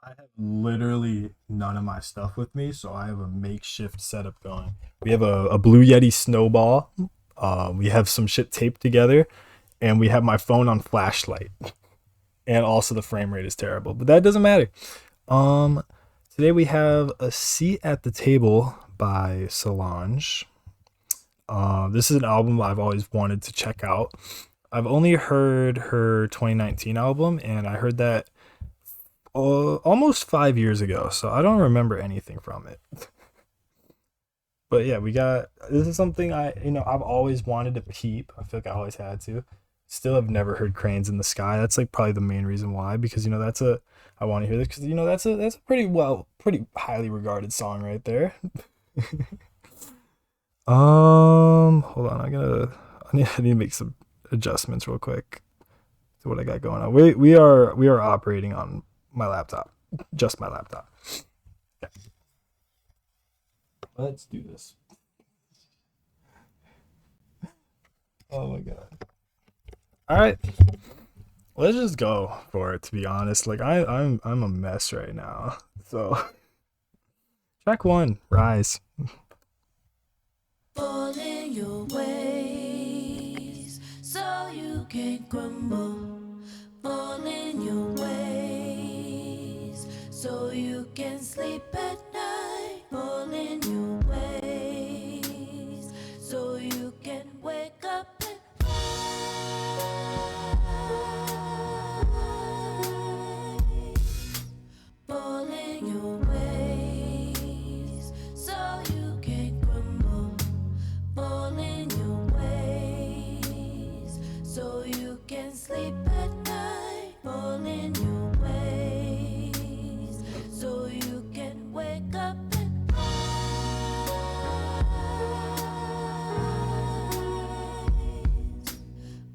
I have literally none of my stuff with me, so I have a makeshift setup going. We have a Blue Yeti snowball. We have some shit taped together, and we have my phone on flashlight. And also the frame rate is terrible, but that doesn't matter. Um, Today we have a seat at the table by Solange. This is an album I've always wanted to check out. I've only heard her 2019 album, and I heard that almost 5 years ago, so I don't remember anything from it. But yeah, we got this is something I've always wanted to peep. I feel like I always had to. Still have never heard Cranes in the Sky. That's like probably the main reason why, because that's a I want to hear this because that's a pretty highly regarded song right there. Hold on, I need to make some adjustments real quick to what I got going on. We are operating on my laptop, just my laptop. Yeah. Let's do this. Oh my god. All right, let's just go for it. To be honest, like I'm a mess right now. So track one, Rise. Fall in your ways so you can crumble. Fall in your ways so you can sleep at night. Fall in your ways so you can wake up and rise. Fall in your ways so you can crumble. Fall in your ways so you can sleep at night. Fall in your ways so you can wake up and rise.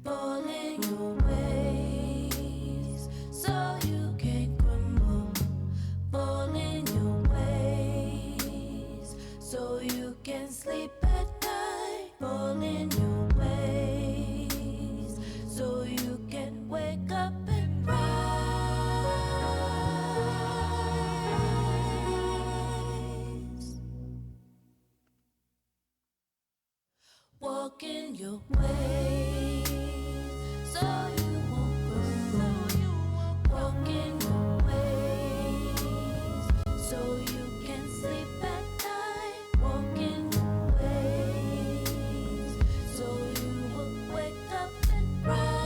Fall in your ways so you can crumble. Fall in your ways so you can sleep at night. Fall in your ways so you can wake up and rise. Walk in your ways so you won't crumble. Walk in your ways so you can sleep at night. Walk in your ways so you will wake up and rise.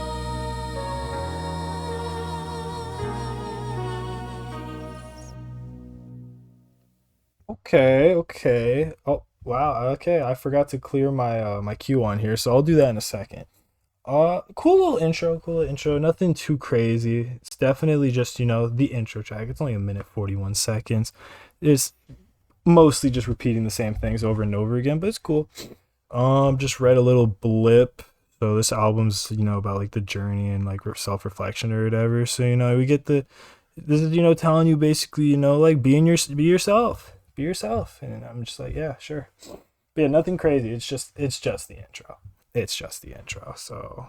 Okay, okay. Oh wow. Okay, I forgot to clear my queue on here, so I'll do that in a second. Cool little intro, cool little intro. Nothing too crazy. It's definitely just the intro track. It's only a minute 41 seconds. It's mostly just repeating the same things over and over again, but it's cool. Just read a little blip. So this album's about like the journey and like self reflection or whatever. So we get this is telling you basically like be yourself, be yourself, and I'm just like yeah sure, but yeah nothing crazy. It's just the intro. It's just the intro. So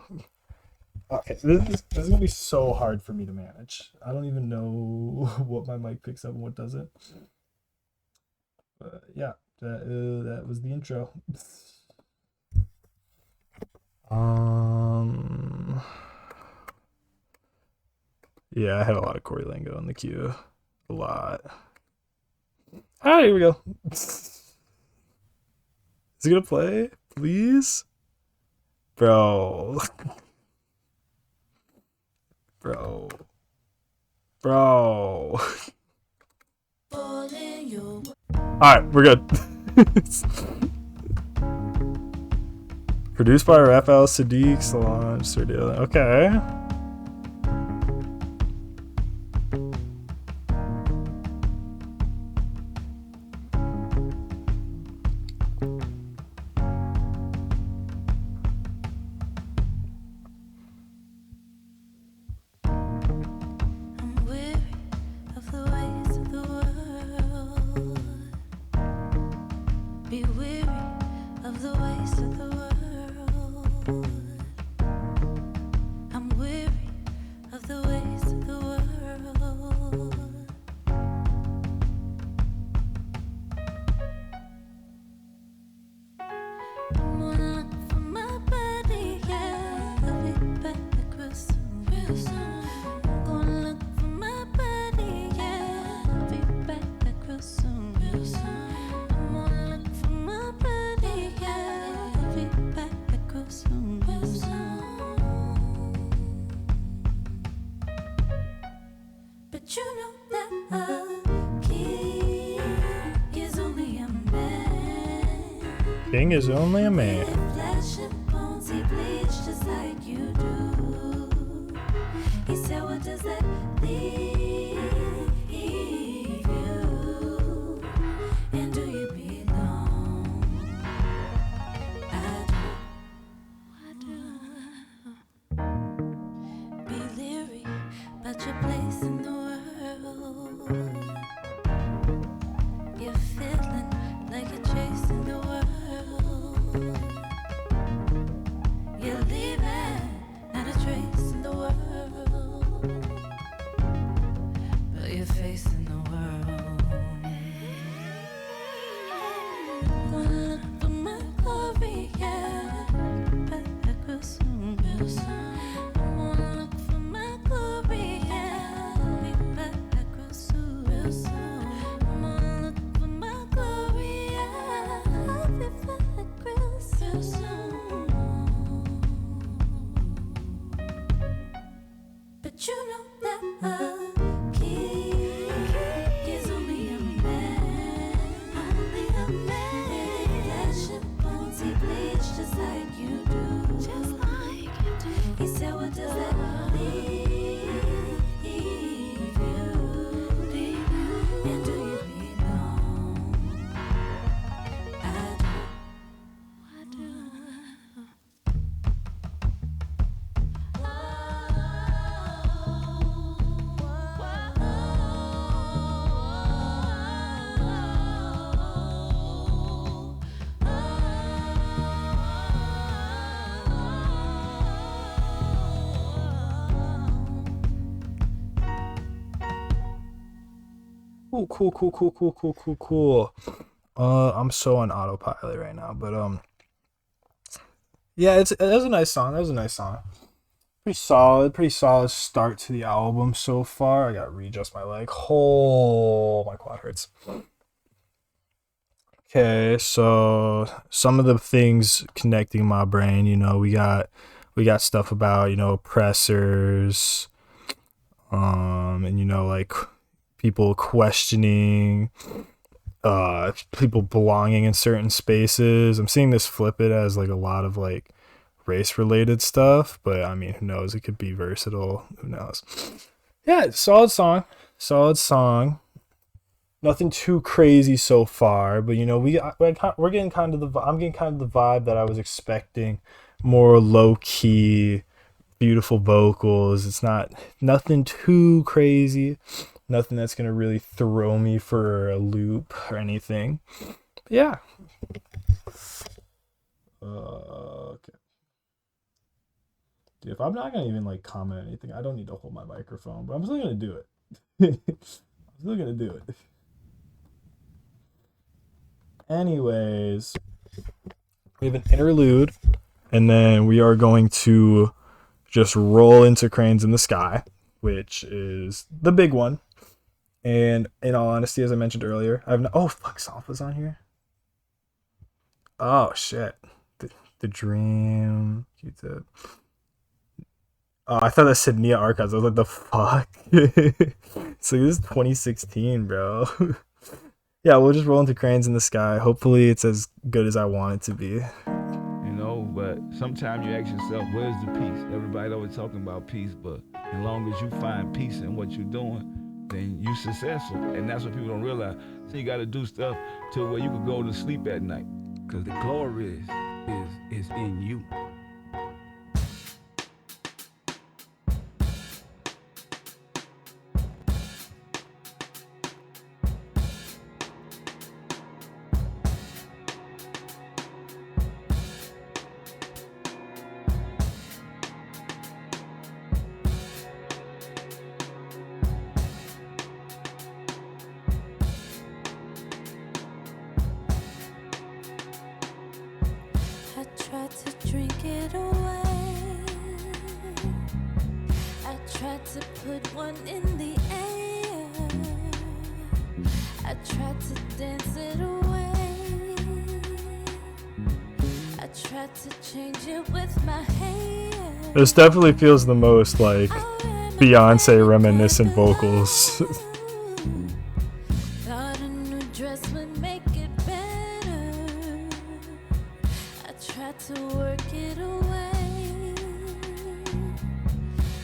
okay, this is gonna be so hard for me to manage. I don't even know what my mic picks up and what doesn't. But yeah, that was the intro. Um, yeah, I had a lot of Corey Lingo in the queue. A lot. All right, here we go. Is it gonna play? Please, bro, bro, bro. Fall in your All right, we're good. Produced by Raphael Sadiq, Solange, Sardil. Okay. I'm weary of the ways of the world. Be weary of the ways of the world. I'm weary But you know that a king is only a man. King is only a man. With flesh and bones, he bleeds just like you do. He said, what does that leave you? And do you belong? I do. Be leery about your place in the world. You're feeling like you're chasing the world. You're leaving, not a trace in the world. But you're facing the world. Gonna look for my glory, yeah. Back real soon, real soon. Gonna look for my glory, yeah. Be back real soon, real soon. Gonna look for my glory, yeah. I'll be back real soon. But you know that a king is only a man. Only a man. Flesh and bones, he bleeds just like you do. Just like you do. He said, what does that leave you? And do you belong? I do. Cool. I'm so on autopilot right now, but yeah, it was a nice song. Pretty solid start to the album so far. I gotta readjust my leg. Oh, my quad hurts. Okay, so some of the things connecting my brain, we got stuff about, oppressors, and like people questioning people belonging in certain spaces. I'm seeing this flip it as like a lot of like race related stuff, but I mean, who knows? It could be versatile. Who knows? Yeah, solid song. Nothing too crazy so far, but we're getting kind of I'm getting kind of the vibe that I was expecting. More low key, beautiful vocals. It's nothing too crazy. Nothing that's gonna really throw me for a loop or anything. But yeah. Okay. Dude, if I'm not gonna even like comment anything, I don't need to hold my microphone, but I'm still gonna do it. Anyways, we have an interlude, and then we are going to just roll into Cranes in the Sky, which is the big one. And in all honesty, as I mentioned earlier, Salva's on here. Oh shit, the Dream. Q-Tip. Oh, I thought that said Nia Archives. I was like, the fuck. So this is 2016, bro. Yeah, we'll just roll into Cranes in the Sky. Hopefully, it's as good as I want it to be. But sometimes you ask yourself, where's the peace? Everybody always talking about peace, but as long as you find peace in what you're doing, then you're successful. And that's what people don't realize. So you got to do stuff to where you can go to sleep at night. Because the glory is in you. This definitely feels the most like Beyonce reminiscent vocals. Thought a new dress would make it better. I tried to work it away,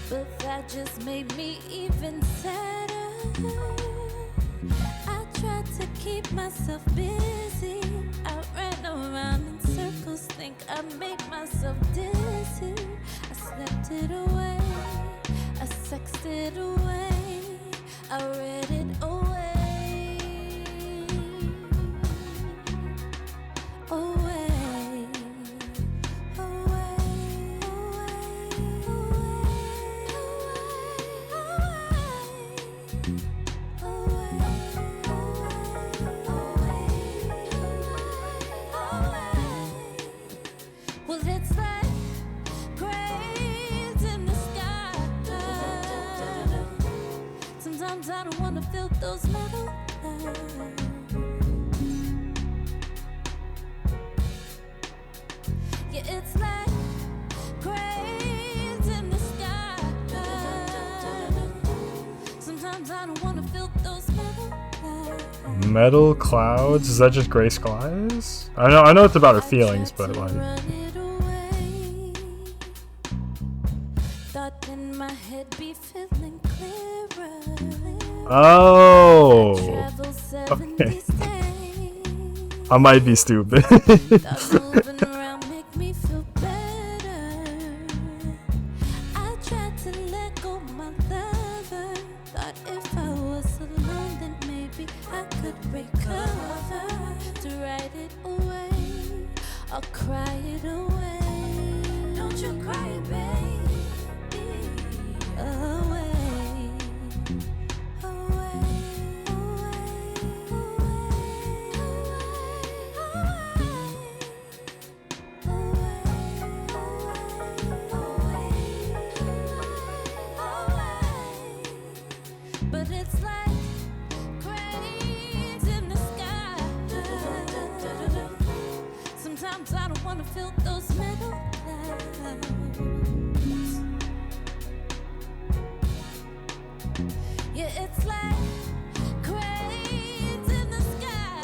but that just made me even sadder. I tried to keep myself busy. I ran around in circles, think I made myself dizzy. I slept it away, I sexed it away, I read it away, away, away, well, it's like cranes in the sky. Sometimes I don't wanna feel those metal eyes. Yeah, it's like cranes in the sky. Sometimes I don't wanna feel those metal eyes. Metal clouds? Is that just Grace Glass? I know it's about her feelings, but like, Thought in my head be feeling clearer. oh, Travel 70 okay. states. I might be stupid. Thought moving around make me feel better. I tried to let go my lover. Thought if I was alone, then maybe I could recover. To write it away, or cry it away. Don't you cry, baby. Away, away, but it's like cranes in the sky. Sometimes I don't wanna feel those metal clouds. Yeah, it's like cranes in the sky.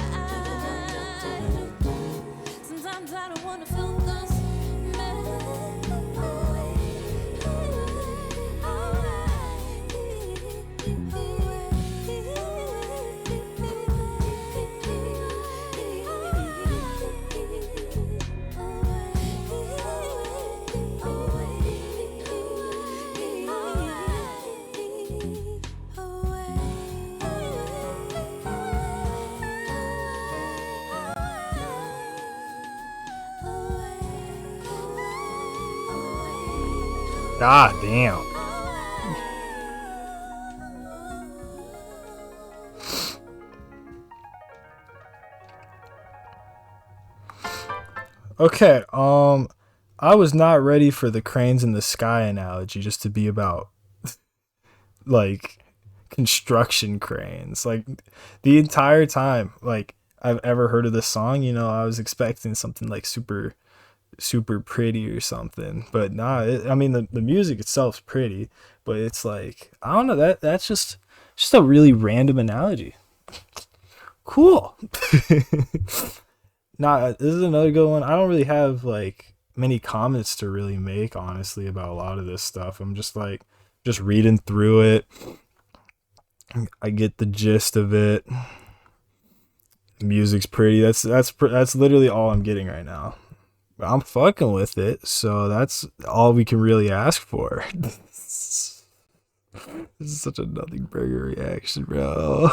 Sometimes I don't wanna feel those metal God damn. Okay, I was not ready for the cranes in the sky analogy just to be about like construction cranes. Like the entire time like I've ever heard of this song, I was expecting something like super pretty or something, but nah, I mean the music itself's pretty, but it's like I don't know, that's just a really random analogy. Cool. Nah, this is another good one. I don't really have like many comments to really make honestly about a lot of this stuff. I'm just like just reading through it. I get the gist of it. The music's pretty. That's literally all I'm getting right now. I'm fucking with it, so that's all we can really ask for. This is such a nothing burger reaction, bro.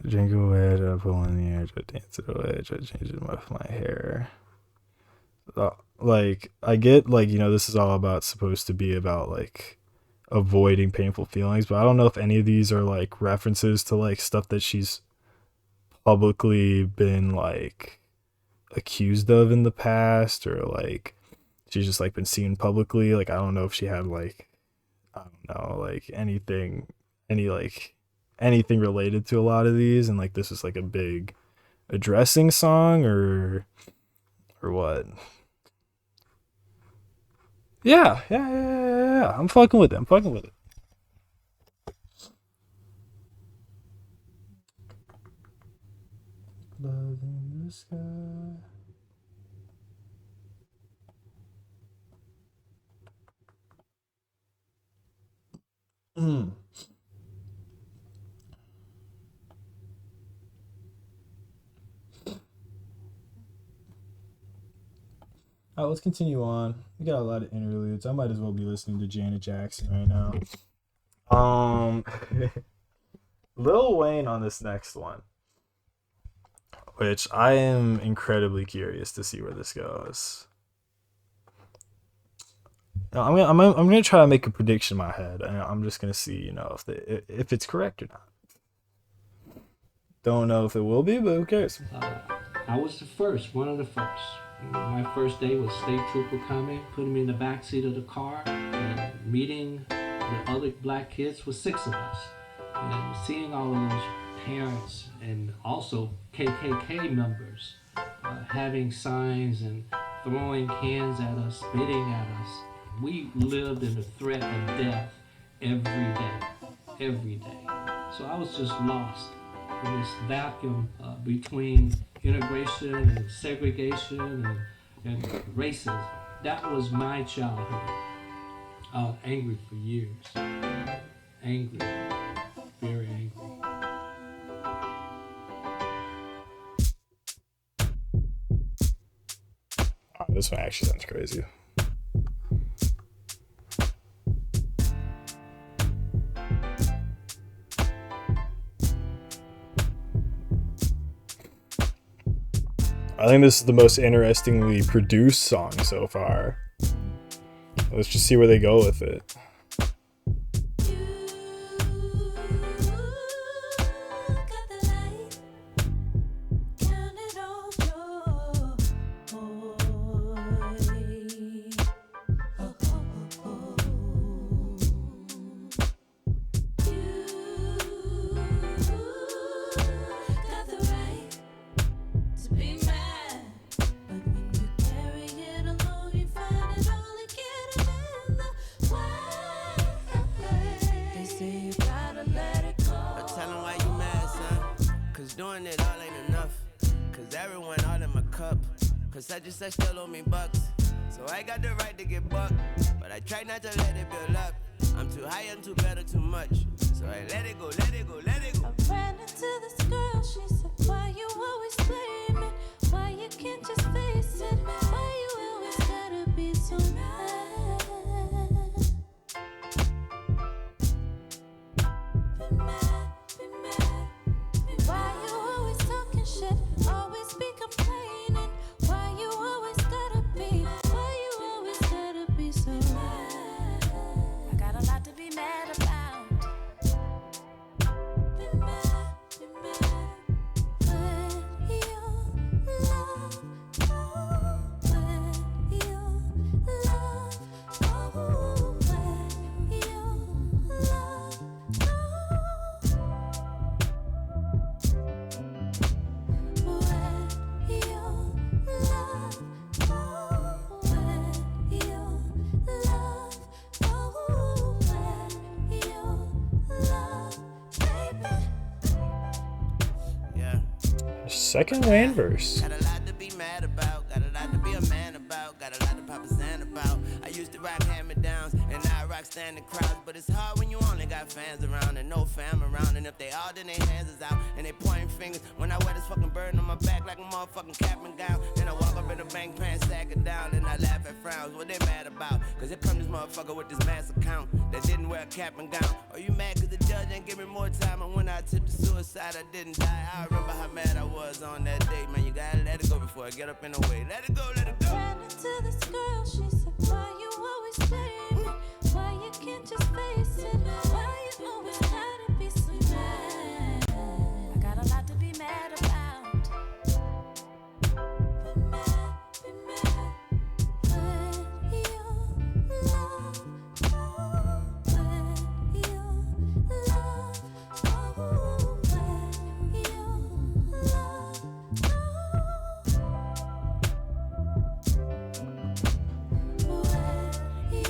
Drink away, try to pull in the air, try to dance it away, try to change it with my hair. Like, I get, like, this is all about, supposed to be about, like, avoiding painful feelings, but I don't know if any of these are, like, references to, like, stuff that she's publicly been, like, accused of in the past, or, like, she's just, like, been seen publicly. Like, I don't know if she had, like, I don't know, like, anything related to a lot of these, and like this is like a big addressing song or what. Yeah. I'm fucking with it. Love in the sky. Mm. All right, let's continue on. We got a lot of interludes. I might as well be listening to Janet Jackson right now. Lil Wayne on this next one, which I am incredibly curious to see where this goes. Now, I'm gonna try to make a prediction in my head, and I'm just gonna see, if it's correct or not. Don't know if it will be, but who cares? I was the first, one of the first. My first day was State Trooper coming, putting me in the back seat of the car, and meeting the other black kids with 6 of us, and seeing all of those parents and also KKK members having signs and throwing cans at us, spitting at us. We lived in the threat of death every day. So I was just lost in this vacuum between integration and segregation and racism. That was my childhood. I was angry for years. Angry. Very angry. Oh, this one actually sounds crazy. I think this is the most interestingly produced song so far. Let's just see where they go with it. I still owe me bucks, so I got the right to get bucked, but I try not to let it build up. I'm too high, I'm too better, too much, so I let it go. I ran into this girl, she said, why you always blame me? Why you can't just face it? Why you always gotta be so mad? Be mad. Why you always talking shit? Always be complaining. Why you always gotta be so mad? I got a lot to be mad about. Be mad. When you love, when you love, when you love. Second Wayne verse. Got a lot to be mad about, got a lot to be a man about, got a lot to pop a sand about. I used to rock hand-me-downs, and now I rock standing crowds, but it's hard when you only got fans around and no fam around, and if they all, then their hands is out, and they pointing fingers, when I wear this fucking burden on my back like a motherfucking cap and gown, then I walk up in the bank pants, sack it down, and I laugh at frowns, what they mad about, cause here come this motherfucker with this mass account, that didn't wear a cap and gown, are you mad cause the judge ain't give me more time, and when I tipped the suicide, I didn't die, I remember how mad I was on that day, man, you gotta let it go before I get up in the way, let it go. Ran into this girl, she said, why you always blame me? Why you can't just face it? Why you always gotta be so mad? I got a lot to be mad about. Be mad. When you love, when you love, when you love. When you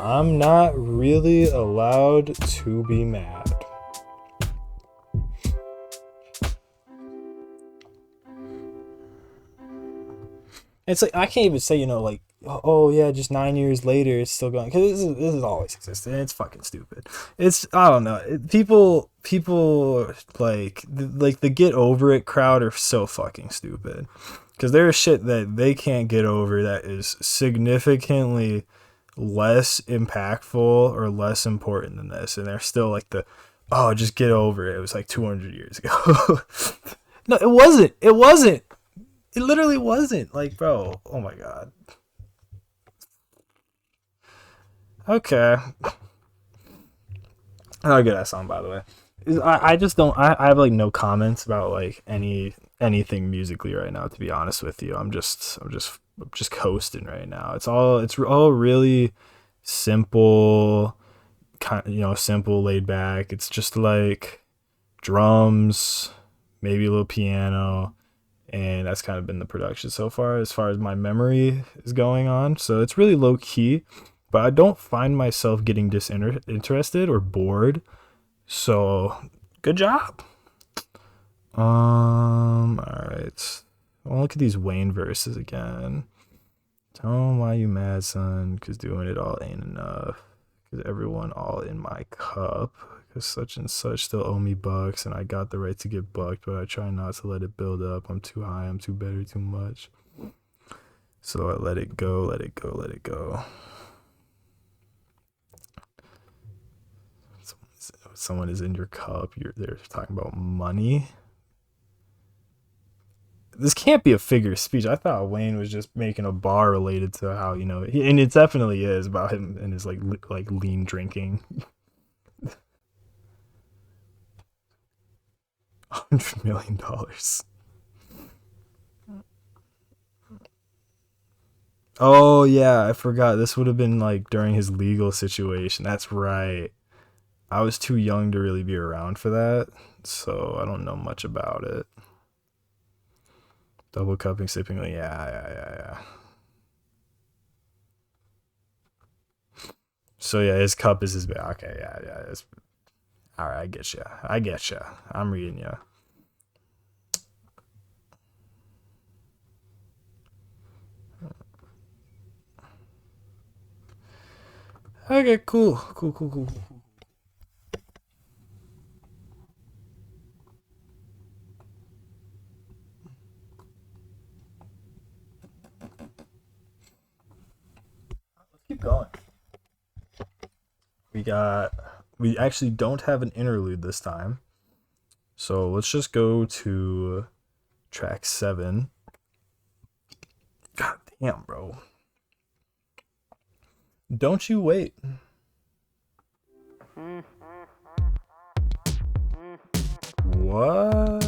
I'm not really allowed to be mad. It's like I can't even say, like, oh yeah, just 9 years later it's still going, because this is always existed. And it's fucking stupid. It's, I don't know. People like the get over it crowd are so fucking stupid, because there's shit that they can't get over that is significantly less impactful or less important than this, and they're still like oh, just get over it. It was like 200 years ago. No, it wasn't. It literally wasn't. Like, bro, oh my god. Okay. Not a good ass song, by the way. I just don't. I have like no comments about like anything musically right now. To be honest with you, I'm just coasting right now. It's all really simple, simple, laid back. It's just like drums, maybe a little piano, and that's kind of been the production so far as my memory is going on. So it's really low key, but I don't find myself getting disinterested or bored. So good job. All right. I'll look at these Wayne verses again. Tell him why you mad, son, because doing it all ain't enough. Because everyone all in my cup. Because such and such still owe me bucks, and I got the right to get bucked, but I try not to let it build up. I'm too high, I'm too better, too much. So I let it go, let it go, let it go. Someone is in your cup. They're talking about money. This can't be a figure of speech. I thought Wayne was just making a bar related to how, and it definitely is about him and his like lean drinking. $100 million. Oh yeah, I forgot. This would have been like during his legal situation. That's right. I was too young to really be around for that, so I don't know much about it. Double cupping, sipping, yeah. So yeah, his cup is his bag. Okay, yeah. All right, I get you. I'm reading you. Okay, cool. Let's keep going. We actually don't have an interlude this time. So let's just go to track 7. God damn, bro. Don't You Wait. What?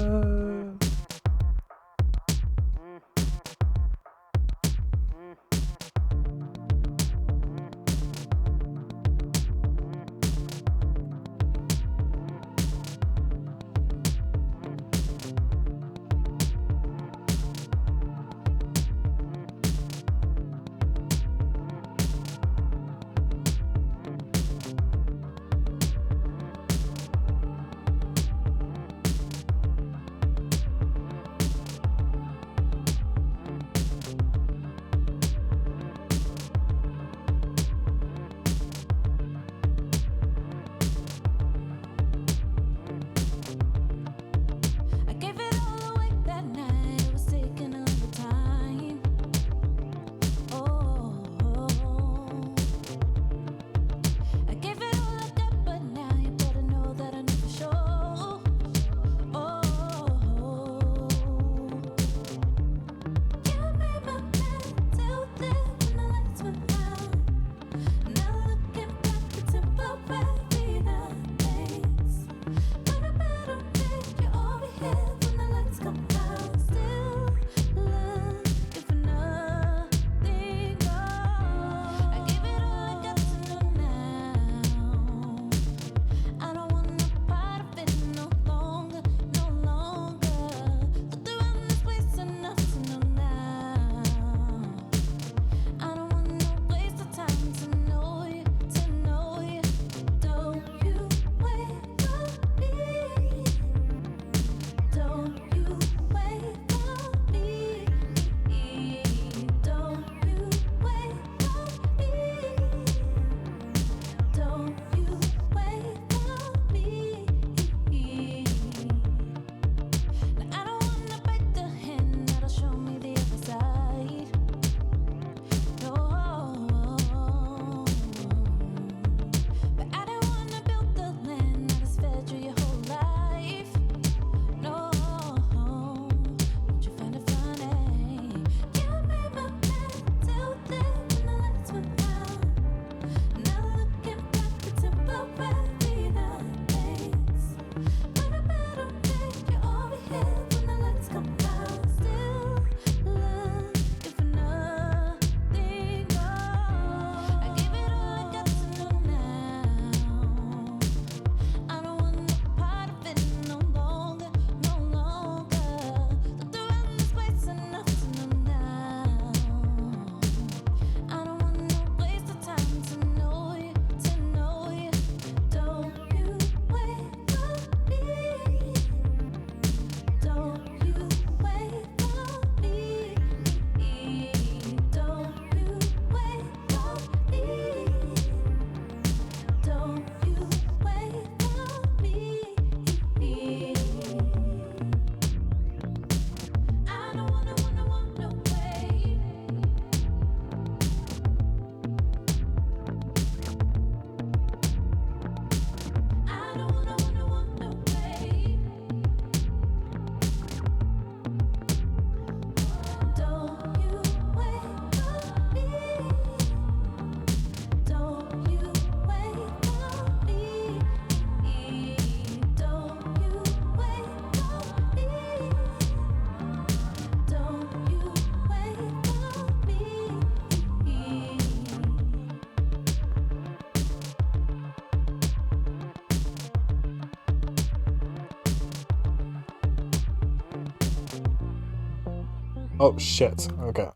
Oh shit. Okay.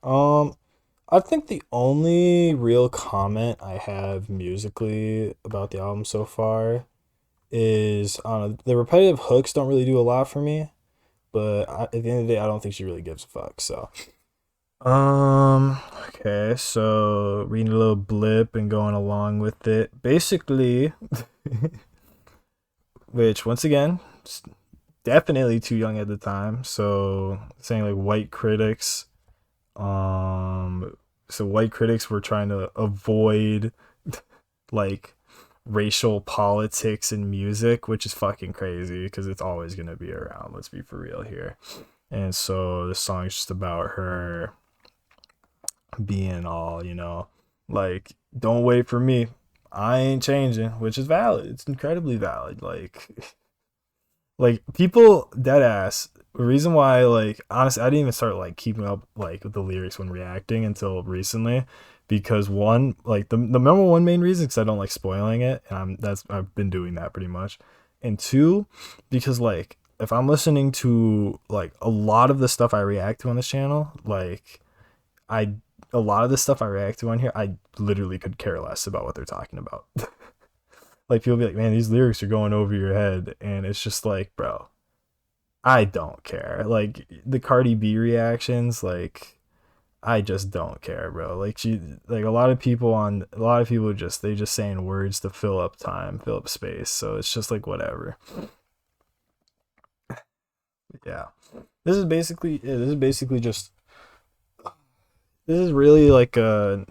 I think the only real comment I have musically about the album so far is the repetitive hooks don't really do a lot for me, but at the end of the day, I don't think she really gives a fuck. So, okay, so reading a little blip and going along with it, basically, which once again, definitely too young at the time. So saying like white critics, um, so white critics were trying to avoid like racial politics in music, which is fucking crazy because it's always gonna be around. Let's be for real here. And so the song's just about her being all, like, don't wait for me. I ain't changing, which is valid. It's incredibly valid. Like people dead ass. The reason why, like, honestly, I didn't even start like keeping up like with the lyrics when reacting until recently, because one, like the number one main reason, because I don't like spoiling it, and I've been doing that pretty much, and two, because like if I'm listening to like a lot of the stuff I react to on this channel, like I a lot of the stuff I react to on here, I literally could care less about what they're talking about. Like people be like, man, these lyrics are going over your head, and it's just like, bro, I don't care. Like the Cardi B reactions, like I just don't care, bro. Like like a lot of people they just saying words to fill up time, fill up space. So it's just like whatever. Yeah, this is basically just this is really like a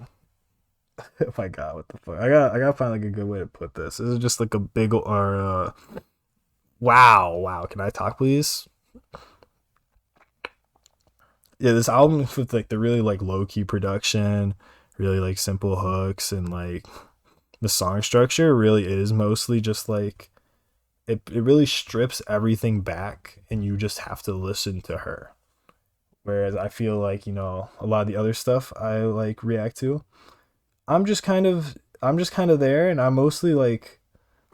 oh my god, what the fuck? I gotta find like a good way to put this. This is just like a big or wow. Can I talk, please? Yeah, this album with like the really like low key production, really like simple hooks, and like the song structure really is mostly just like it really strips everything back, and you just have to listen to her. Whereas I feel like, a lot of the other stuff I like react to, I'm just kind of there, and I'm mostly like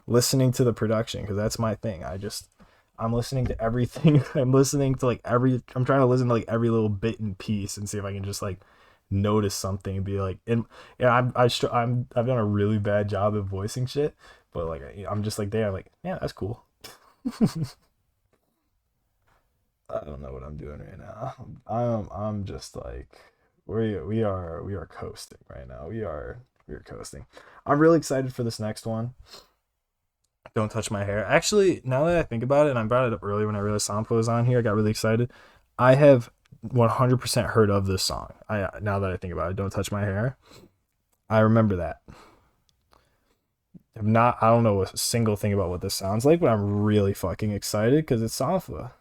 listening to the production because that's my thing. I'm listening to everything. I'm trying to listen to like every little bit and piece and see if I can just like notice something and be like, and yeah, I've done a really bad job of voicing shit, but like I'm just like there, I'm like, yeah, that's cool. I don't know what I'm doing right now. I'm just like we are coasting right now. We are coasting. I'm really excited for this next one. Don't touch my hair. Actually, now that I think about it, and I brought it up earlier when I realized Sampo was on here, I got really excited. I have 100% heard of this song. I Now that I think about it, don't touch my hair. I remember that. I don't know a single thing about what this sounds like, but I'm really fucking excited because it's Safa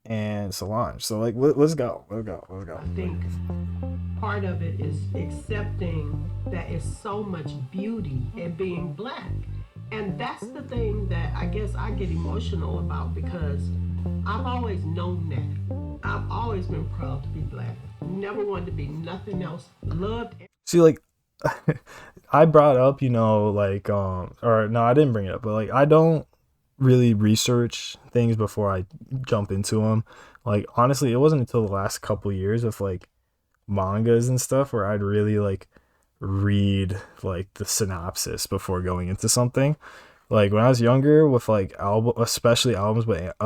and Solange. So like, let's go. I think part of it is accepting that it's so much beauty in being black. And that's the thing that I guess I get emotional about because I've always known that. I've always been proud to be black. Never wanted to be nothing else. Loved. See, like, I brought up, or no, I didn't bring it up, but like, I don't really research things before I jump into them. Like, honestly, it wasn't until the last couple years with like mangas and stuff where I'd really like read like the synopsis before going into something. Like when I was younger with like especially albums, but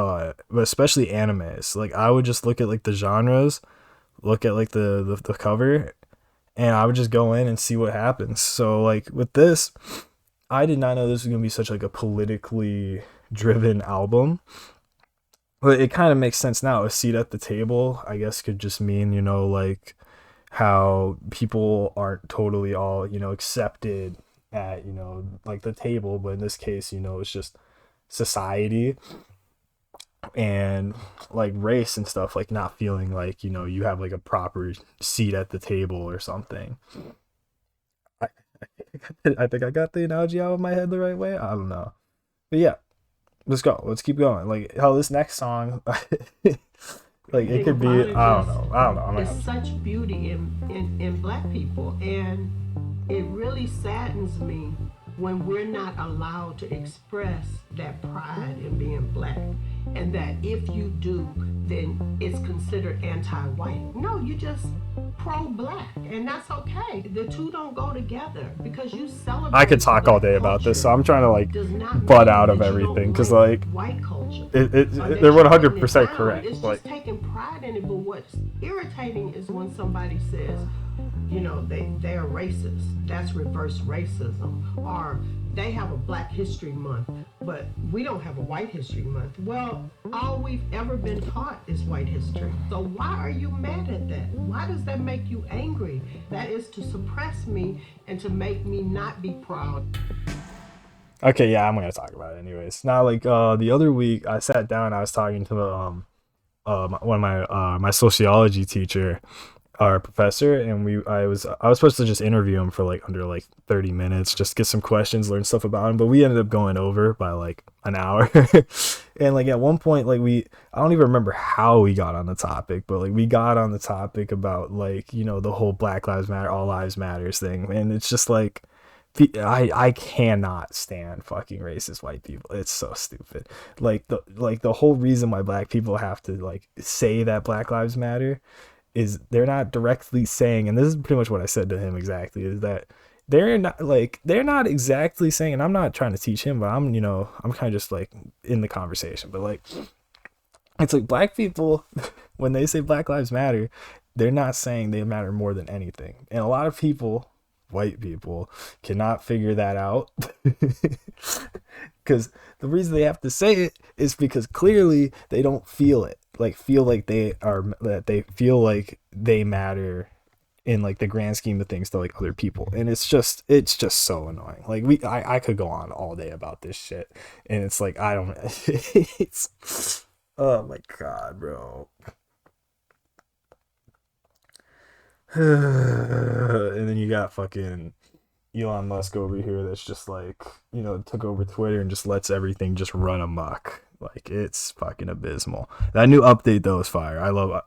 especially animes, like I would just look at like the genres, look at like the cover, and I would just go in and see what happens. So like with this, I did not know this was gonna be such like a politically driven album. But it kind of makes sense now. A seat at the table, I guess, could just mean, like how people aren't totally all, accepted at, like the table. But in this case, it's just society and like race and stuff, like not feeling like, you have like a proper seat at the table or something. I, I think I got the analogy out of my head the right way. I don't know. But yeah, let's go. Let's keep going. Like how this next song, like it could be. I don't know. There's such beauty in black people, and it really saddens me when we're not allowed to express that pride in being black. and that if you do, then it's considered anti-white. No, you just pro-black, and that's okay. The two don't go together because you celebrate. I could talk all black day about this, so culture I'm trying to like does not butt mean out of that you don't everything because like like white culture. they're That you're putting it 100% down. correct. It's Like just taking pride in it. But what's irritating is when somebody says, you know, they are racist. That's reverse racism. Or they have a Black History Month, but we don't have a White History Month. Well, all we've ever been taught is white history. So why are you mad at that? Why does that make you angry? That is to suppress me and to make me not be proud. okay, yeah, I'm gonna talk about it anyways. Now, like the other week, I sat down. I was talking to one of my sociology teacher, our professor, and I was supposed to just interview him for like under like 30 minutes, just get some questions, learn stuff about him, but we ended up going over by like an hour. And like at one point, like I don't even remember how we got on the topic, but like we got on the topic about like, you know, the whole Black Lives Matter, All Lives Matters thing, and it's just like I cannot stand fucking racist white people. It's so stupid. Like the whole reason why black people have to like say that Black Lives Matter is they're not directly saying, and this is pretty much what I said to him exactly, is that they're not exactly saying, and I'm not trying to teach him, but I'm, you know, I'm kind of just like in the conversation, but like it's like black people when they say Black Lives Matter, they're not saying they matter more than anything. And a lot of people, white people, cannot figure that out. Because the reason they have to say it is because clearly they don't feel it, like feel like they feel like they matter in like the grand scheme of things to like other people. And it's just so annoying. Like I could go on all day about this shit, and it's like I don't it's oh my god, bro. And then you got fucking Elon Musk over here that's just like, you know, took over Twitter and just lets everything just run amok. Like, it's fucking abysmal. That new update though is fire. I love it.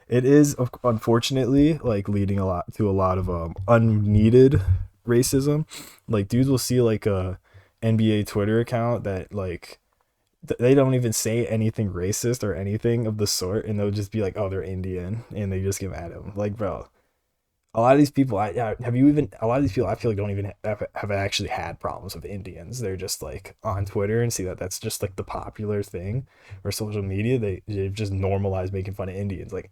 It is unfortunately like leading a lot of unneeded racism. Like dudes will see like a NBA Twitter account that like they don't even say anything racist or anything of the sort, and they'll just be like, oh, they're Indian, and they just get mad at him. Like, bro, a lot of these people, a lot of these people I feel like don't even have actually had problems with Indians. They're just like on Twitter and see that that's just like the popular thing, or social media. They've just normalized making fun of Indians. Like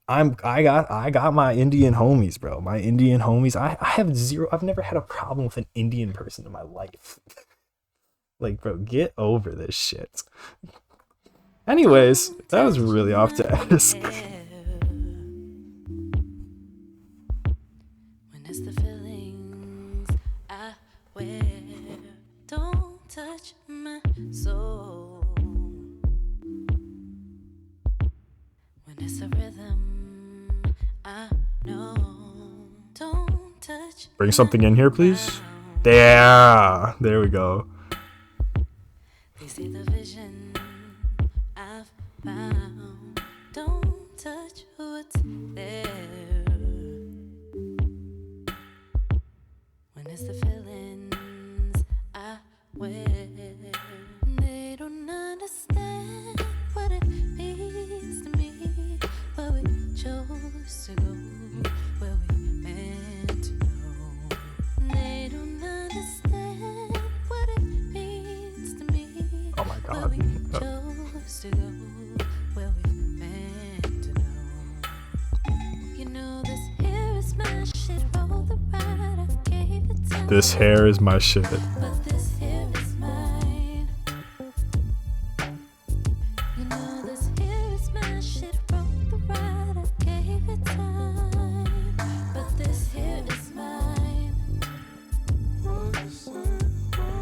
I got my Indian homies, bro. My Indian homies. I've never had a problem with an Indian person in my life. Like, bro, get over this shit. Anyways, that was really off task. When it's the feelings I wear, don't touch my soul. When it's a rhythm I know, don't touch. Bring something in here, please. Yeah, there we go. They see the vision I've found. Don't touch what's there. When it's the feelings I wear, they don't understand what it means to me. Where we chose to go, where we meant to know. They don't understand what it means to me. Oh my Where god. we chose to go, where we meant to know. You know this here is my shit. Roll the ride, I gave it time. This hair is my shit. But this here is mine. You know this here is my shit. Roll the ride, I gave it time. But this here is mine. What you say to me?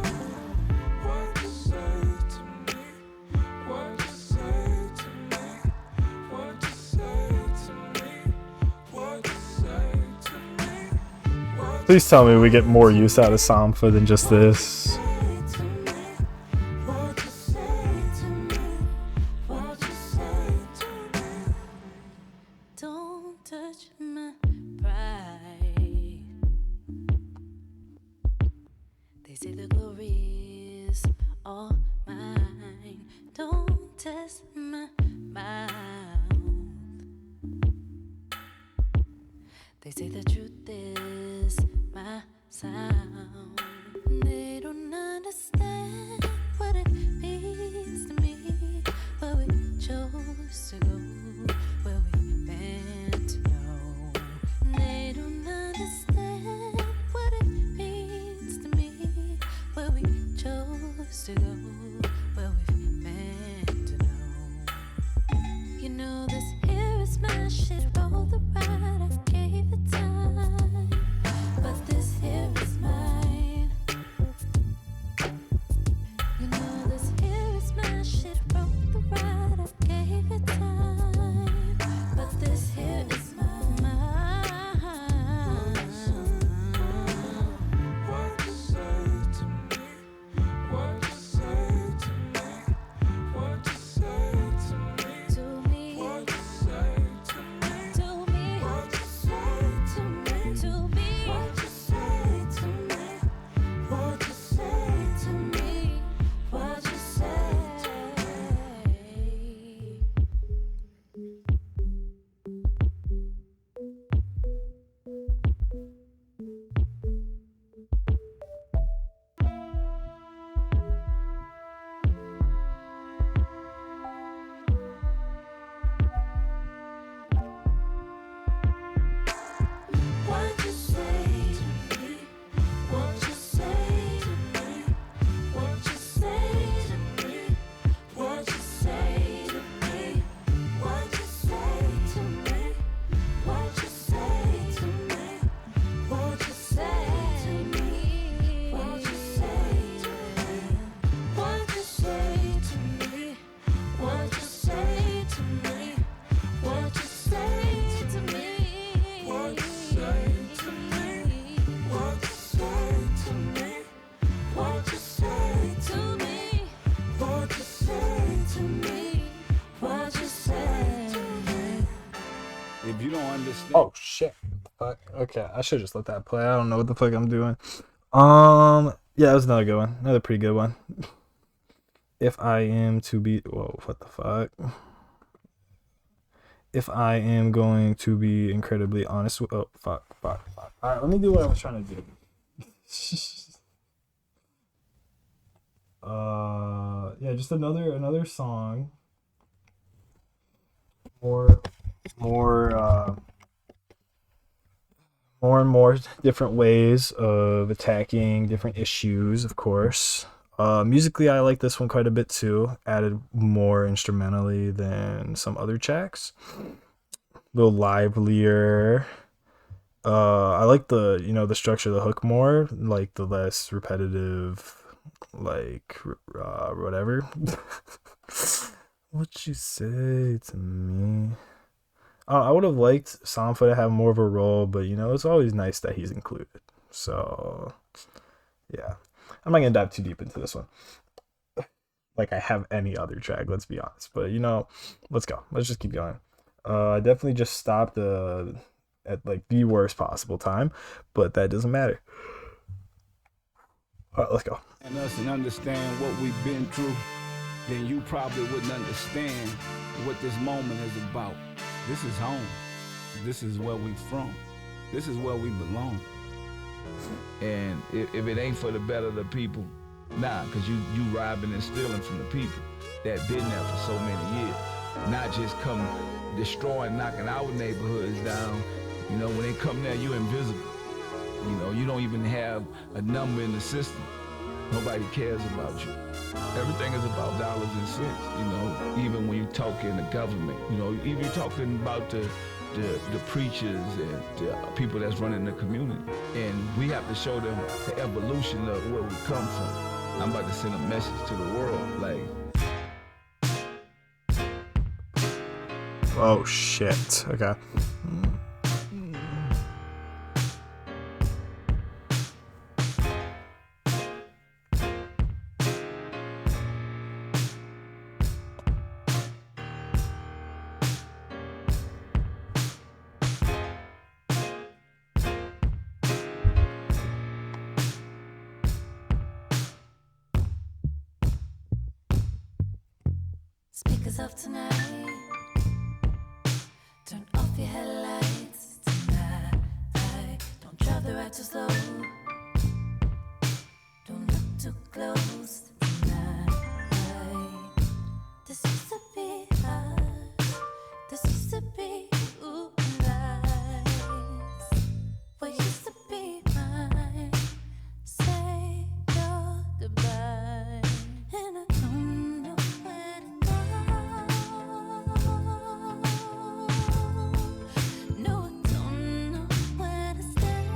What you say to me? What you say to me? What you say to me? Please tell me we get more use out of Sampha than just this. What you say to me? What you say to me? Don't touch my pride. They say the glory is all mine. Don't test say the truth is my sound. They don't understand what it means to me, but we chose to go where we meant to know. They don't understand what it means to me, where we chose to go where we've meant to know. You know this here is my shit, roll the ride, I gave it time, but this here is mine. You know this here is my shit, roll the ride, I gave it time, but this here is mine. What you say to me? What you say to me? What you say to me? To me, What you say to me? to me, What you say to me? to me, What you say to me? What you say to to me? me, what you say. What you say to me? What you say to me? What you say to me? What you say to me? What you say to me? What you say to me? What you say to me? What you say to me? What you say to me? What you say to me? What you say to me? What you say to me? What you say to me? What you say To me, What you say to me, what you say to me. If you don't understand, Oh shit. Fuck. Okay, I should just let that play. I don't know what the fuck I'm doing. Yeah, that was another good one. Another pretty good one. If I am to be, whoa, what the fuck? If I am going to be incredibly honest with, oh fuck. All right, let me do what I was trying to do. Yeah, just another song. More and more different ways of attacking different issues, of course. Musically, I like this one quite a bit too. Added more instrumentally than some other tracks. A little livelier. I like the structure of the hook more, like the less repetitive, like whatever. What you say to me? I would have liked Sanfa to have more of a role, but it's always nice that he's included. So, yeah. I'm not gonna dive too deep into this one. Like I have any other track, let's be honest. But let's go. Let's just keep going. I definitely just stopped at like the worst possible time, but that doesn't matter. All right, let's go. and us and understand what we've been through, then you probably wouldn't understand what this moment is about. This is home. This is where we from. This is where we belong. And if it ain't for the better of the people, nah, because you robbing and stealing from the people that been there for so many years. Not just come destroying, knocking our neighborhoods down. When they come there, you invisible. You don't even have a number in the system. Nobody cares about you. Everything is about dollars and cents, even when you talk in the government, even talking about the preachers and the people that's running the community. And we have to show them the evolution of where we come from. I'm about to send a message to the world, like, Oh shit. Okay. Speakers of tonight, turn off your headlights tonight. ride too slow. Don't look too close tonight. This used to be us. This used to be nice. What used to be mine. Say your goodbye. And I don't know where to go. No, I don't know where to stay.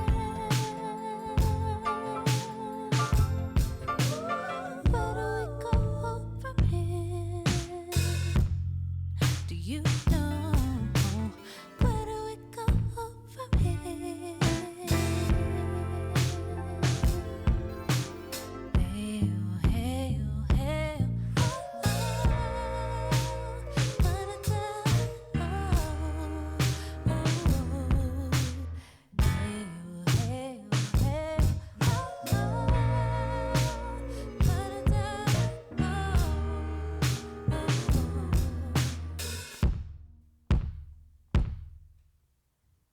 Where do we go from here? Do you know? Where do we go from here? Hey, oh, hey, oh, hey, oh,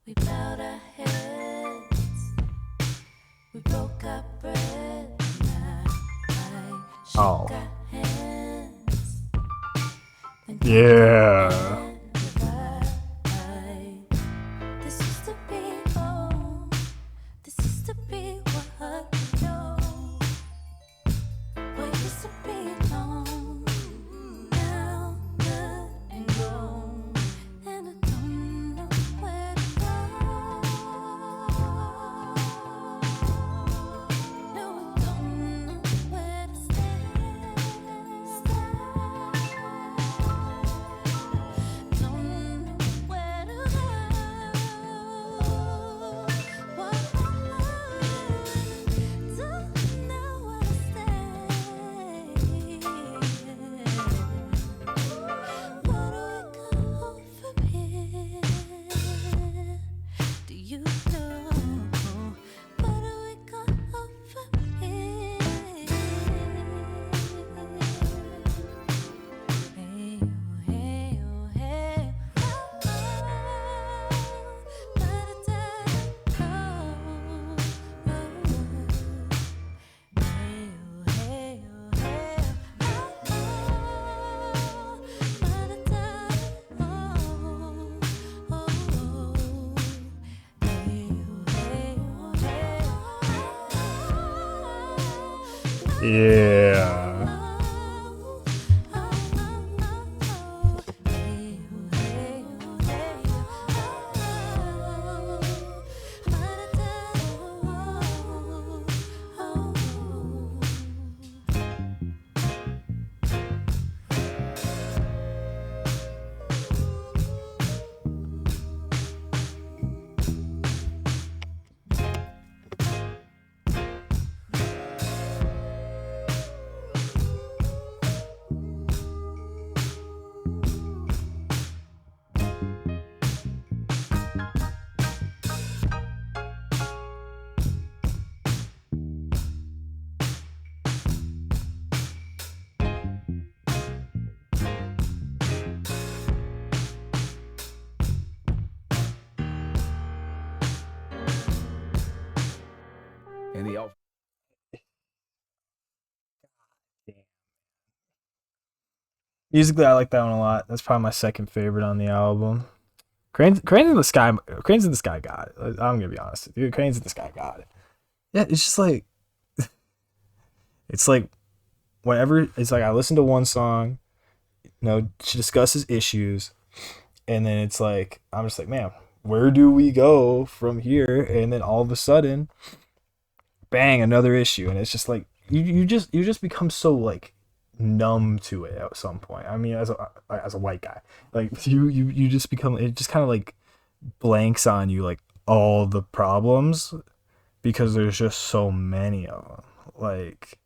we bowed our heads, we broke our bread, and I shook Oh. our hands. Then Yeah. goodbye. This used to be home. This used to be what we know. What used to be long, now good and gone. And I don't know where to go. No, I don't know where to stay. Don't know where to go. Don't know where to stay. Where do we go from here? Do you know? Where do we go from here? Hey, oh, hey, oh, hey, oh, ba-da-da, oh, oh. Hey, oh, hey, oh, hey, oh, ba-da-da, oh, oh. Hey, oh, hey, oh, hey, Yeah. And he also Musically, I like that one a lot. That's probably my second favorite on the album. Cranes in the Sky. Cranes in the Sky got it. I'm gonna be honest with you. Cranes in the Sky got it. Yeah, it's just like, it's like, whenever it's like I listen to one song, she discusses issues, and then it's like I'm just like, man, where do we go from here? And then all of a sudden, bang, another issue, and it's just like you just become so like numb to it at some point. I mean, as a white guy, like you just become, it just kind of like blanks on you like all the problems because there's just so many of them. Like,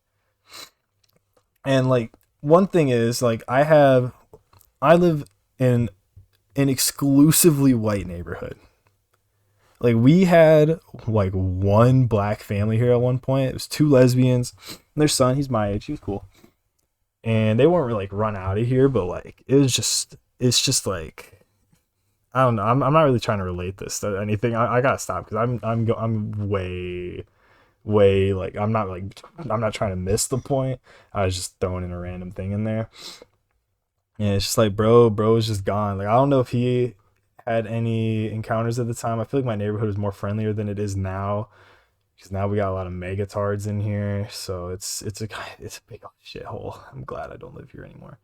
and like one thing is like I live in an exclusively white neighborhood. Like we had like one black family here at one point. It was two lesbians and their son. He's my age. He was cool. And they weren't really like run out of here, but like it's just like I don't know. I'm not really trying to relate this to anything. I gotta stop because I'm way like I'm not trying to miss the point. I was just throwing in a random thing in there. And it's just like bro is just gone. Like I don't know if he had any encounters at the time. I feel like my neighborhood is more friendlier than it is now. Because now we got a lot of megatards in here. So it's a big old shithole. I'm glad I don't live here anymore.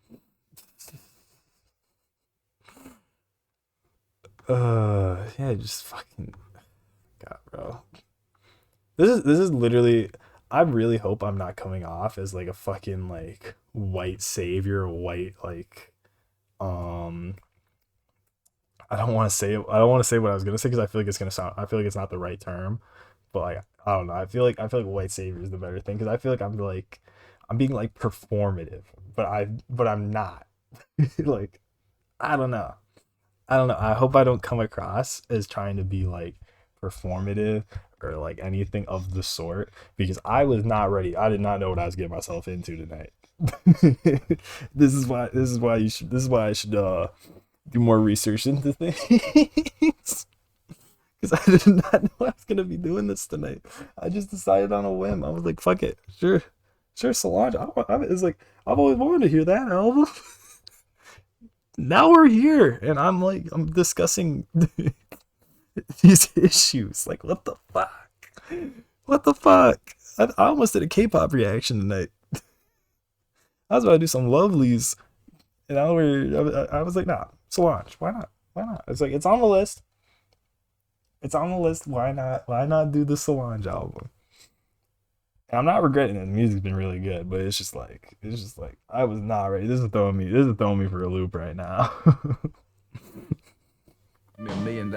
Yeah, just fucking God, bro. This is literally, I really hope I'm not coming off as like a fucking like white savior, white like I don't want to say what I was gonna say because I feel like I feel like it's not the right term, but like I don't know. I feel like white savior is the better thing because I feel like I'm being like performative, but I'm not. Like I don't know. I hope I don't come across as trying to be like performative or like anything of the sort because I was not ready. I did not know what I was getting myself into tonight. This is why I should do more research into things. Because I did not know I was gonna be doing this tonight. I just decided on a whim. I was like, fuck it. Sure, Solange. It's like I've always wanted to hear that album. Now we're here, and I'm discussing these issues. Like, what the fuck? What the fuck? I almost did a K-pop reaction tonight. I was about to do some lovelies, and I was like, nah, Solange, why not? Why not? It's like it's on the list. It's on the list. Why not? Why not do the Solange album? And I'm not regretting it. The music's been really good, but it's just like I was not ready. This is throwing me for a loop right now. I mean, $1 million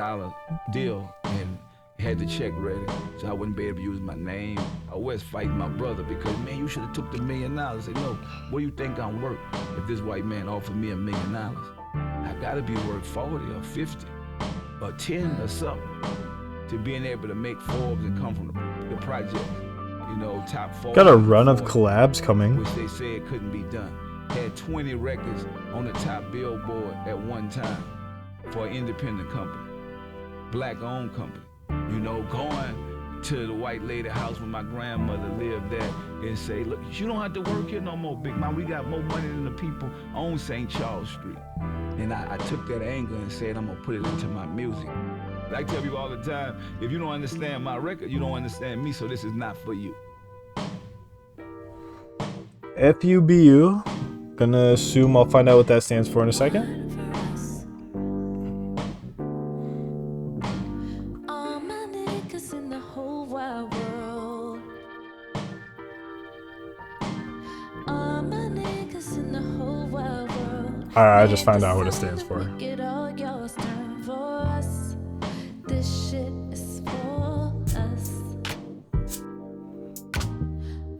deal and had the check ready, so I wouldn't be able to use my name. I was fighting my brother because, man, you should have took the $1 million. I said, no, what do you think I'm worth if this white man offered me $1 million? I gotta be worth 40 or 50 or 10 or something to being able to make Forbes and come from the project. You know, top 4. Got a run of collabs coming. Which they said couldn't be done. Had 20 records on the top Billboard at one time for an independent company, black-owned company. You know, going to the white lady house where my grandmother lived at and say, look, you don't have to work here no more, big man. We got more money than the people on St. Charles Street. And I took that anger and said, I'm gonna put it into my music. I tell people all the time, if you don't understand my record, you don't understand me, so this is not for you. F.U.B.U. Gonna assume I'll find out what that stands for in a second. All my niggas in the whole wide world. All my niggas in the whole wide world. Alright, I just found out what it stands for. Get all yours turn for us. This shit is for us.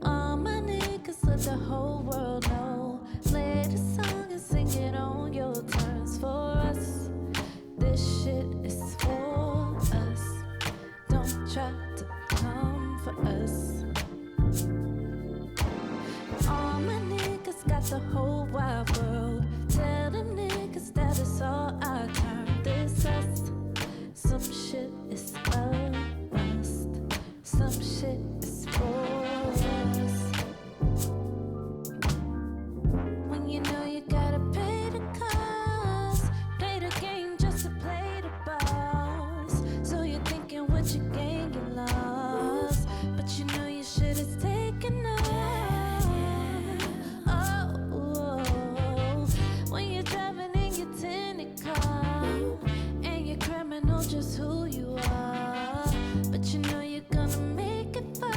All my niggas let the whole world know. Play the song and sing it on your terms for us. This shit is for us. Don't try to come for us. All my niggas got the whole wide world. Tell them niggas that it's all our turn. This us. Some shit is a must. Some shit is for us. When you know you gotta pay the cost, play the game just to play the boss. So you're thinking what you gain, you lost. But you know your shit is taken off. Oh, when you're driving in your tinted car and you're criminal just who you are. But you know you're gonna make it far.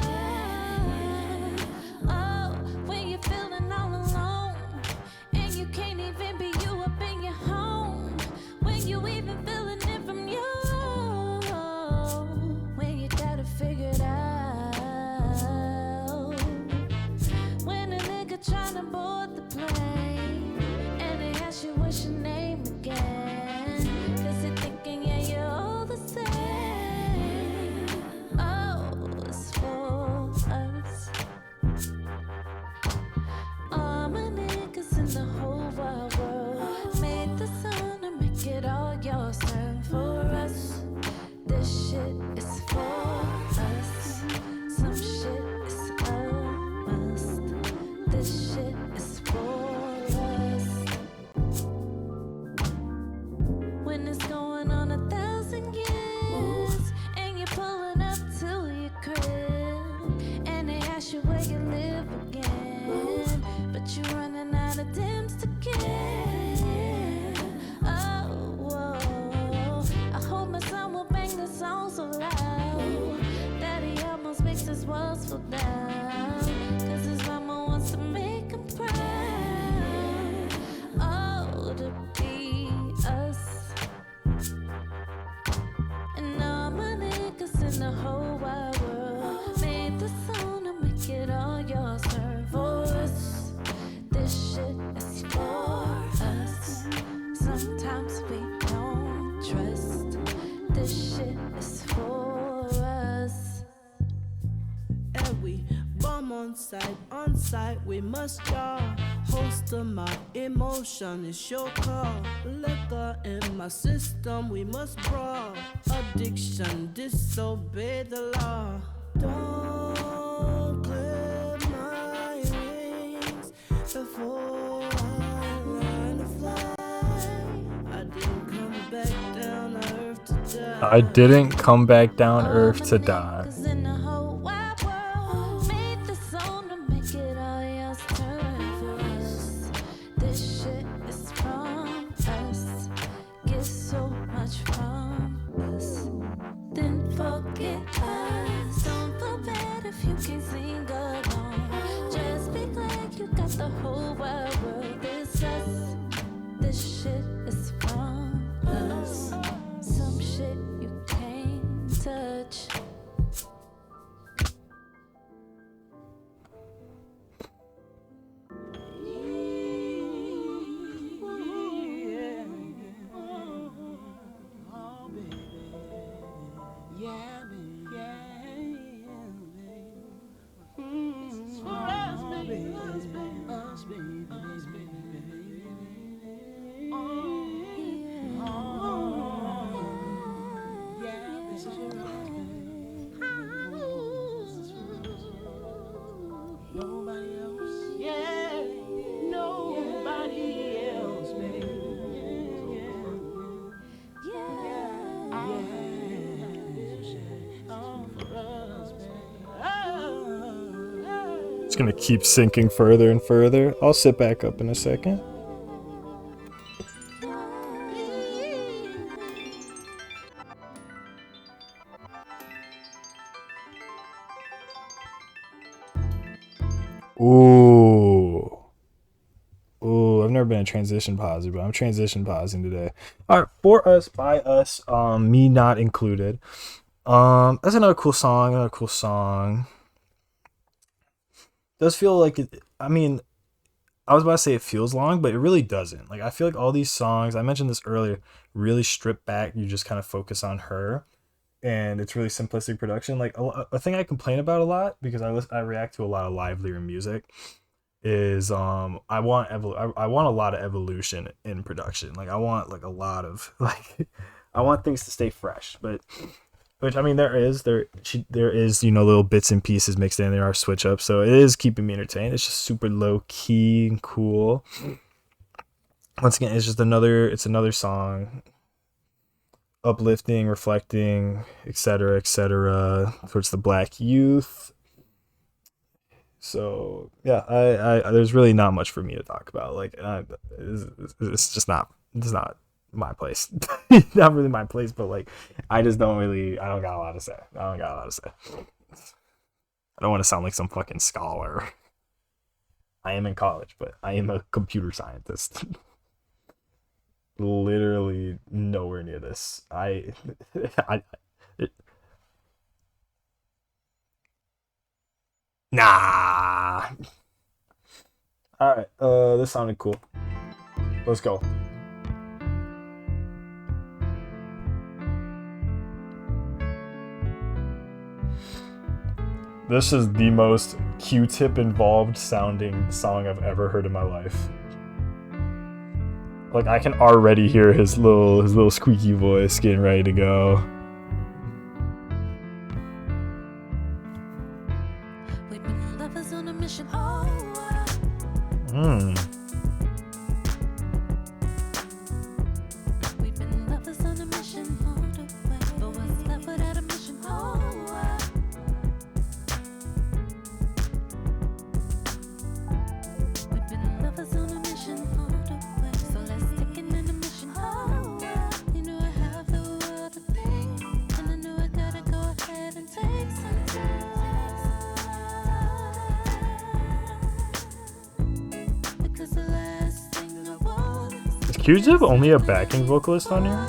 settle down. Cause his mama wants to make him proud. Oh, to be us. And all my niggas in the whole wide world made the song to make it all yours. For us, this shit is for us. Sometimes we don't trust. This shit is for us. And we bomb on sight, we must draw. Host of my emotion, it's your call. Liquor in my system, we must brawl. Addiction, disobey the law. Don't clip my wings before I learn to fly. I didn't come back down to earth to die. I didn't come back down earth to die. Cause in the whole wide world made the song to make it all yours. Turn for us. This shit is from us. Get so much from us. Then forget us. Don't feel bad if you can't sing along. Just be glad you got the whole wide world. This us. This shit is from us. Some shit you can't touch. It's gonna keep sinking further and further. I'll sit back up in a second. Ooh. Ooh, I've never been a transition pauser, but I'm transition pausing today. Alright, for us, by us, me not included. That's another cool song. Does feel like it, I mean, I was about to say it feels long, but it really doesn't. Like, I feel like all these songs, I mentioned this earlier, really strip back. You just kind of focus on her, and it's really simplistic production. Like, a thing I complain about a lot, because I react to a lot of livelier music, is I want a lot of evolution in production. Like, I want like a lot of like I want things to stay fresh, but which, I mean, there is little bits and pieces mixed in. There are switch ups, so it is keeping me entertained. It's just super low key and cool. Once again, it's another song, uplifting, reflecting, etc., towards the Black youth. So yeah, I there's really not much for me to talk about. Like, it's just not my place. Not really my place, but like, I don't got a lot to say. I don't want to sound like some fucking scholar. I am in college, but I am a computer scientist. Literally nowhere near this. Nah. Alright, this sounded cool. Let's go. This is the most Q-tip involved sounding song I've ever heard in my life. Like, I can already hear his little squeaky voice getting ready to go. We've been lovers on a mission. Oh, we've been lovers on a mission all the way. But what's left without a mission? Oh, we've been lovers on a mission all the way. So let's take it in a mission. Oh, you know I have the world to think, and I know I gotta go ahead and take some time. Q-Tip only a backing vocalist on here?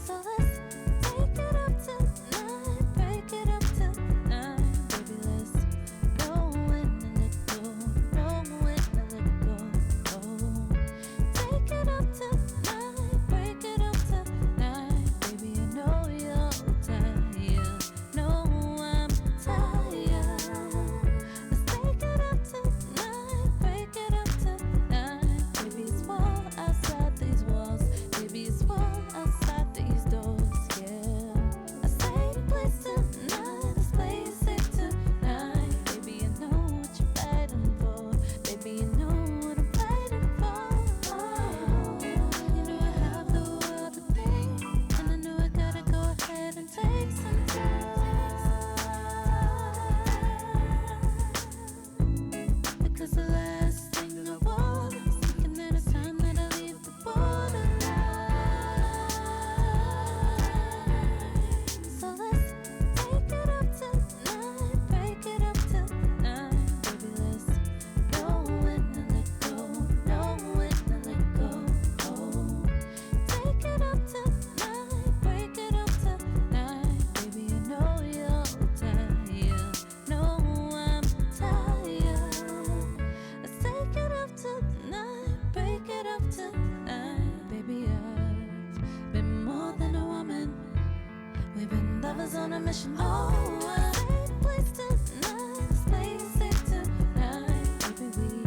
So let's take it up tonight, break it up tonight, baby. Let's know when to let go, know when to let go. Take it up tonight, break it up tonight, baby. I know you're tired, know I'm tired. Let's take it up tonight, break it up tonight, baby. It's fall outside these walls, baby. It's fall outside these doors, yeah. A safe place tonight, this place safe tonight, baby. I know what you're fighting for, baby. You know what I'm fighting for. You know I have the world to think, and I know I gotta go ahead and take some time. Because the last thing I want is thinking that it's time that I leave the borderline. So let's take it up tonight, break it up tonight, baby. Let's know when to let go, know when to let go. Take it up tonight, break it up tonight, baby. I know you're tired, know I'm tired. Let's take it up tonight, break it up tonight, baby. I've been more than a woman. We've been lovers on a mission. Oh, safe place tonight, this place safe tonight, baby.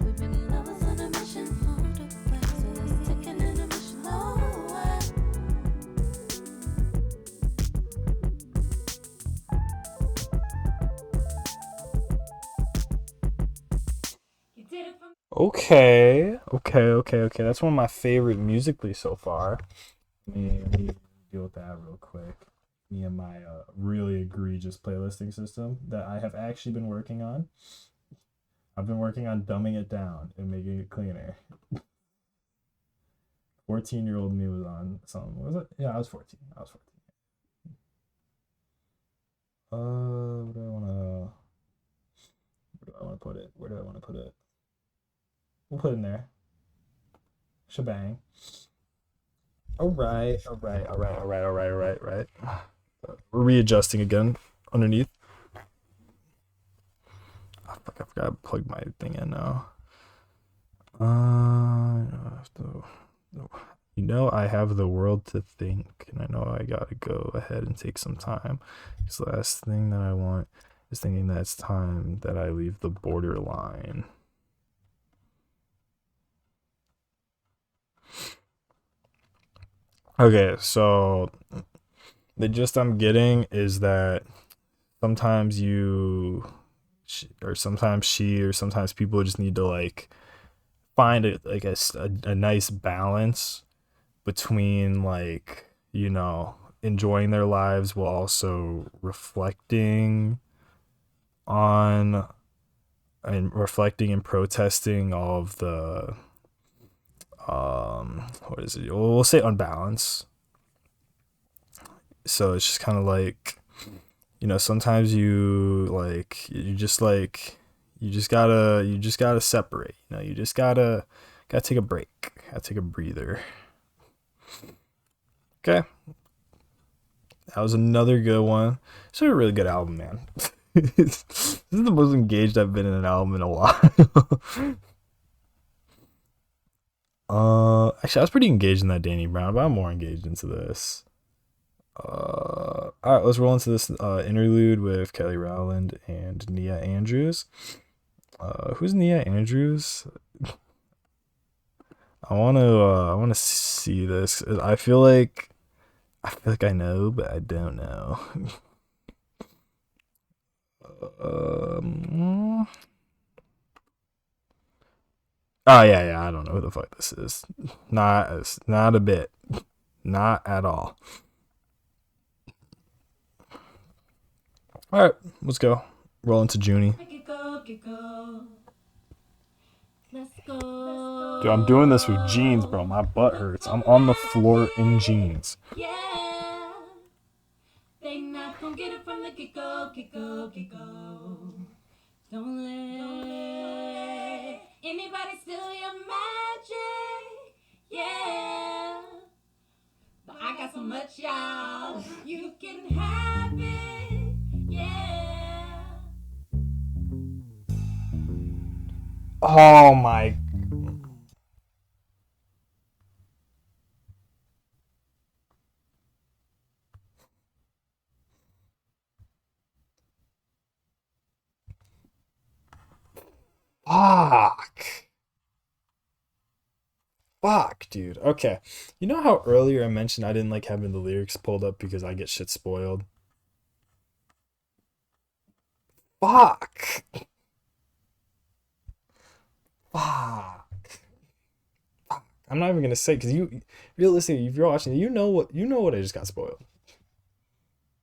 We've been lovers on a mission. Hold up, wait, so let's take an intermission. Oh, Okay. That's one of my favorite musically so far. Let me deal with that real quick. Me and my really egregious playlisting system that I have actually been working on. I've been working on dumbing it down and making it cleaner. 14-year-old me was on something. Was it? Yeah, I was 14. Where do I want to put it? Where do I want to put it? We'll put it in there. Shebang. All right. We're readjusting again underneath. Oh, fuck, I forgot to plug my thing in now. I have the world to think, and I know I gotta go ahead and take some time. This last thing that I want is thinking that it's time that I leave the borderline. Okay, so the gist I'm getting is that sometimes sometimes people just need to like find a nice balance between like, enjoying their lives while also reflecting and protesting all of the what is it? We'll say unbalance. So it's just kind of like, sometimes you just gotta separate. You just gotta take a break. Gotta take a breather. Okay. That was another good one. It's a really good album, man. This is the most engaged I've been in an album in a while. Actually, I was pretty engaged in that Danny Brown, but I'm more engaged into this. All right, let's roll into this interlude with Kelly Rowland and Nia Andrews. Who's Nia Andrews? I wanna see this. I feel like I know, but I don't know. Oh yeah, I don't know who the fuck this is. Not a bit. Not at all. All right, let's go. Roll into Junie. let's go. Dude, I'm doing this with jeans, bro. My butt hurts. I'm on the floor in jeans. Yeah, they not gonna get it from the get go. Don't let yeah. But I got so much, y'all. You can have it, yeah. Oh my. Fuck. Fuck, dude. Okay. You know how earlier I mentioned I didn't like having the lyrics pulled up because I get shit spoiled? Fuck. Fuck. I'm not even gonna say because you, realistically, if you're watching, you know what I just got spoiled.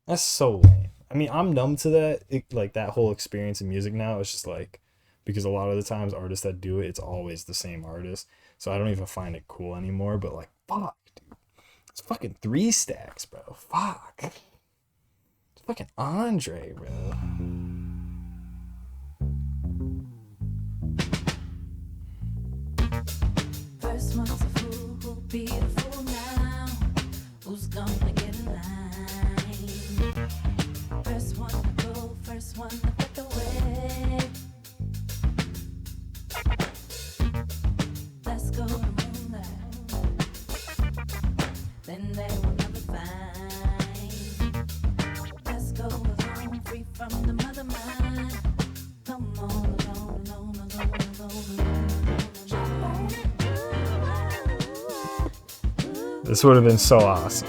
That's so lame. I mean, I'm numb to that, like that whole experience in music now. It's just like because a lot of the times artists that do it, it's always the same artist, so I don't even find it cool anymore. But like, fuck, dude, it's fucking 3 stacks, bro. Fuck, it's fucking Andre, bro. First one's a fool who'll be the fool now. Who's gonna get in line? First one to go, first one to put away. Let's go to moonlight. Then they will never find. Let's go alone, free from the mother mind. Come on, alone, alone, alone, alone, alone, alone. This would have been so awesome.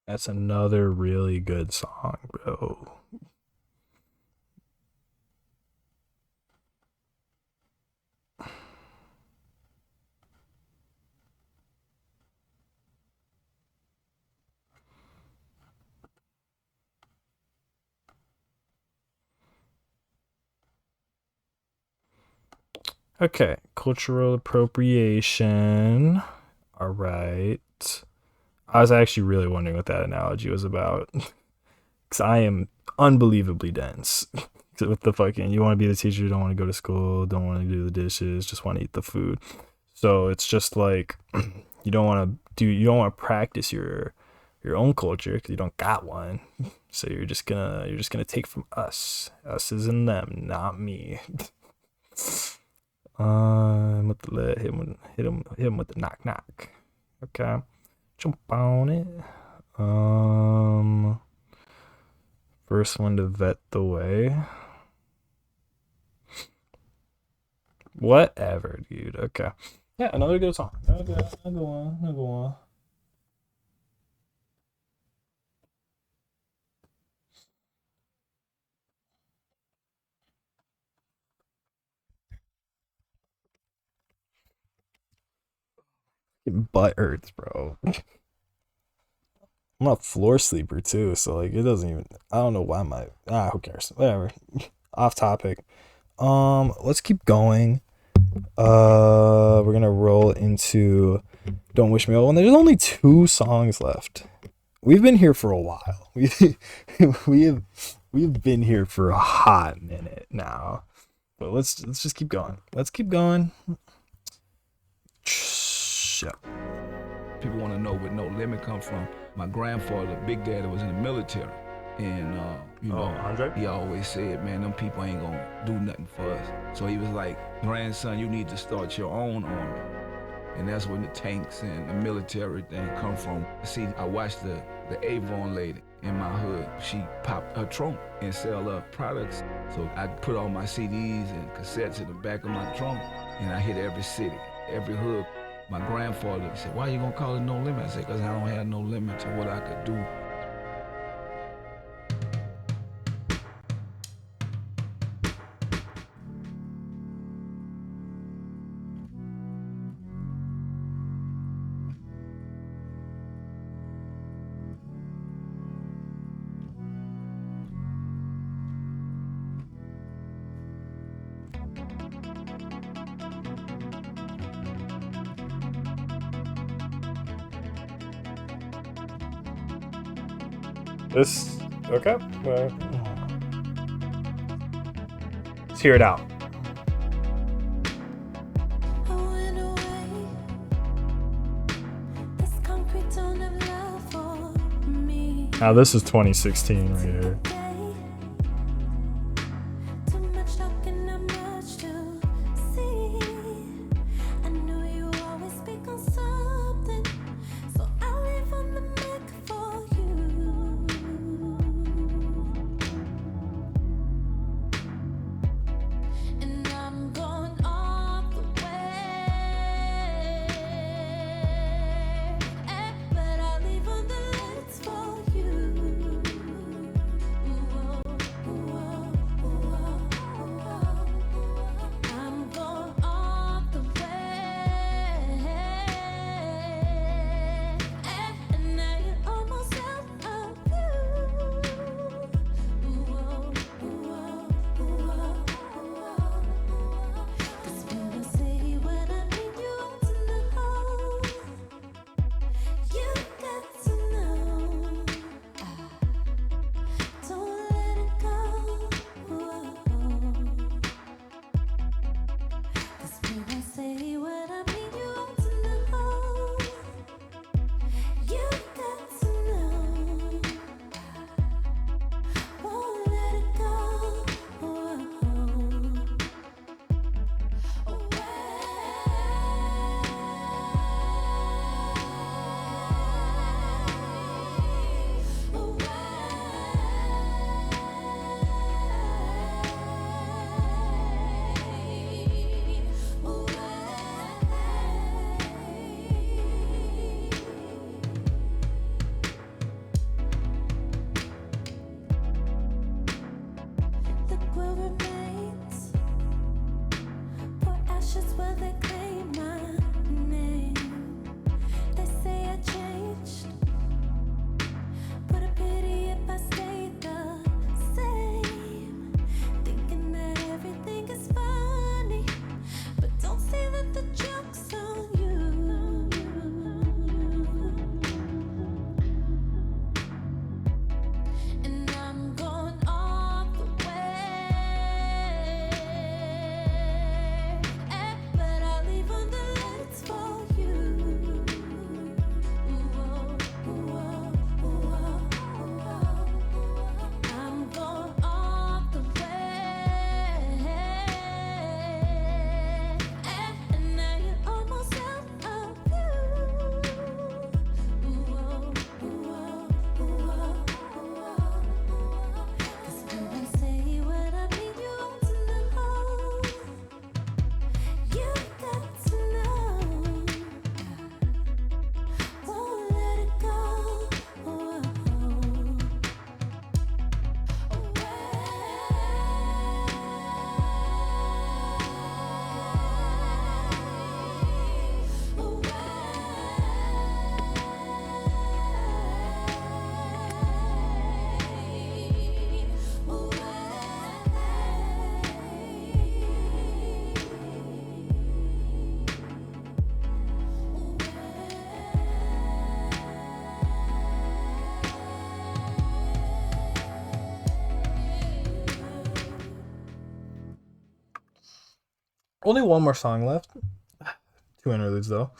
That's another really good song, bro. Okay, cultural appropriation. All right. I was actually really wondering what that analogy was about. Because I am unbelievably dense. With the fucking, you want to be the teacher, don't want to go to school, don't want to do the dishes, just want to eat the food. So it's just like, you don't want to practice your own culture because you don't got one. So you're just gonna take from us. Us is in them, not me. With the lead, hit him with the knock. Okay, jump on it. First one to vet the way. Whatever, dude. Okay. Yeah, another good song. Another one. Butt hurts, bro. I'm a floor sleeper too, so like it doesn't even. I don't know why who cares? Whatever. Off topic. Let's keep going. We're gonna roll into "Don't Wish Me Well." And there's only 2 songs left. We've been here for a while. We've been here for a hot minute now. But let's just keep going. Let's keep going. Yep. People want to know where No Limit come from. My grandfather, Big Daddy, was in the military. And, Andre? he always said, man, them people ain't going to do nothing for us. So he was like, grandson, you need to start your own army. And that's when the tanks and the military thing come from. See, I watched the Avon lady in my hood. She popped her trunk and sell her products. So I put all my CDs and cassettes in the back of my trunk, and I hit every city, every hood. My grandfather said, why you gonna call it No Limit? I said, because I don't have no limit to what I could do. This okay? Let's hear it out. I went away. This concrete don't have love for me. Now this is 2016 right here. Too much talking, not much to see. I know you always speak on something, so I'll leave on the mic for you. And I'm going all the way, but I'll leave on the lights for you. Only one more song left. 2 interludes though.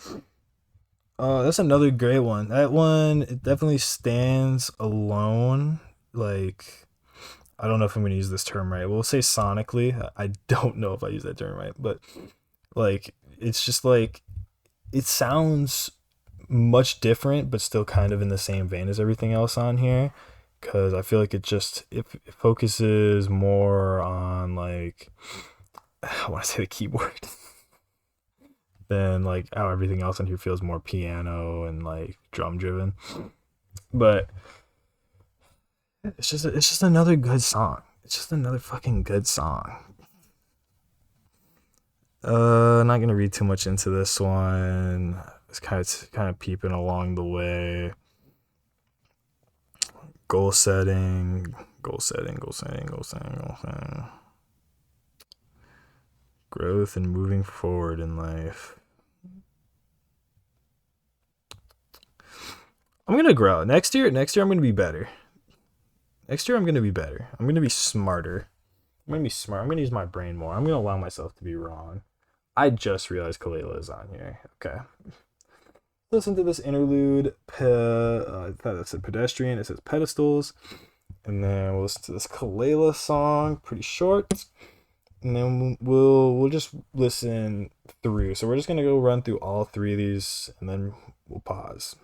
That's another great one. That one, it definitely stands alone. Like, I don't know if I'm gonna use this term right. We'll say sonically. I don't know if I use that term right, but like, it's just like it sounds much different, but still kind of in the same vein as everything else on here. Cause I feel like it focuses more on like I want to say the keyboard than like how everything else on here feels more piano and like drum driven. But it's just another good song. It's just another fucking good song. Not gonna read too much into this one. It's kind of peeping along the way. Goal setting. Growth and moving forward in life. I'm gonna grow. Next year I'm gonna be better. I'm gonna be smarter. I'm gonna use my brain more. I'm gonna allow myself to be wrong. I just realized Kalela is on here. Okay. Listen to this interlude. I thought it said pedestrian. It says pedestals. And then we'll listen to this Kalela song. Pretty short. And then we'll just listen through. So we're just gonna go run through all 3 of these, and then we'll pause.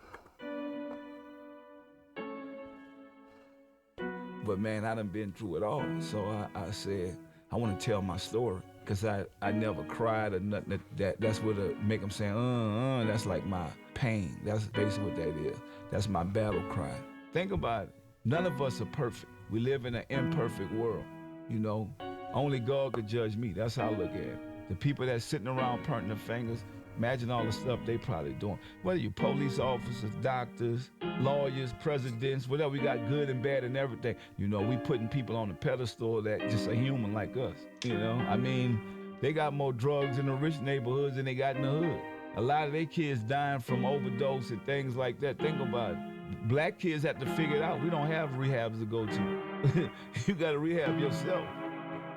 But man, I done been through it all. So I said, I want to tell my story. Because I never cried or nothing. That's what make them say, that's like my pain. That's basically what that is. That's my battle cry. Think about it. None of us are perfect. We live in an imperfect world. You know, only God could judge me. That's how I look at it. The people that's sitting around pointing their fingers, imagine all the stuff they probably doing. Whether you police officers, doctors, lawyers, presidents, whatever, we got good and bad and everything. You know, we putting people on the pedestal that just a human like us. You know, I mean, they got more drugs in the rich neighborhoods than they got in the hood. A lot of their kids dying from overdose and things like that. Think about it. Black kids have to figure it out. We don't have rehabs to go to. You got to rehab yourself.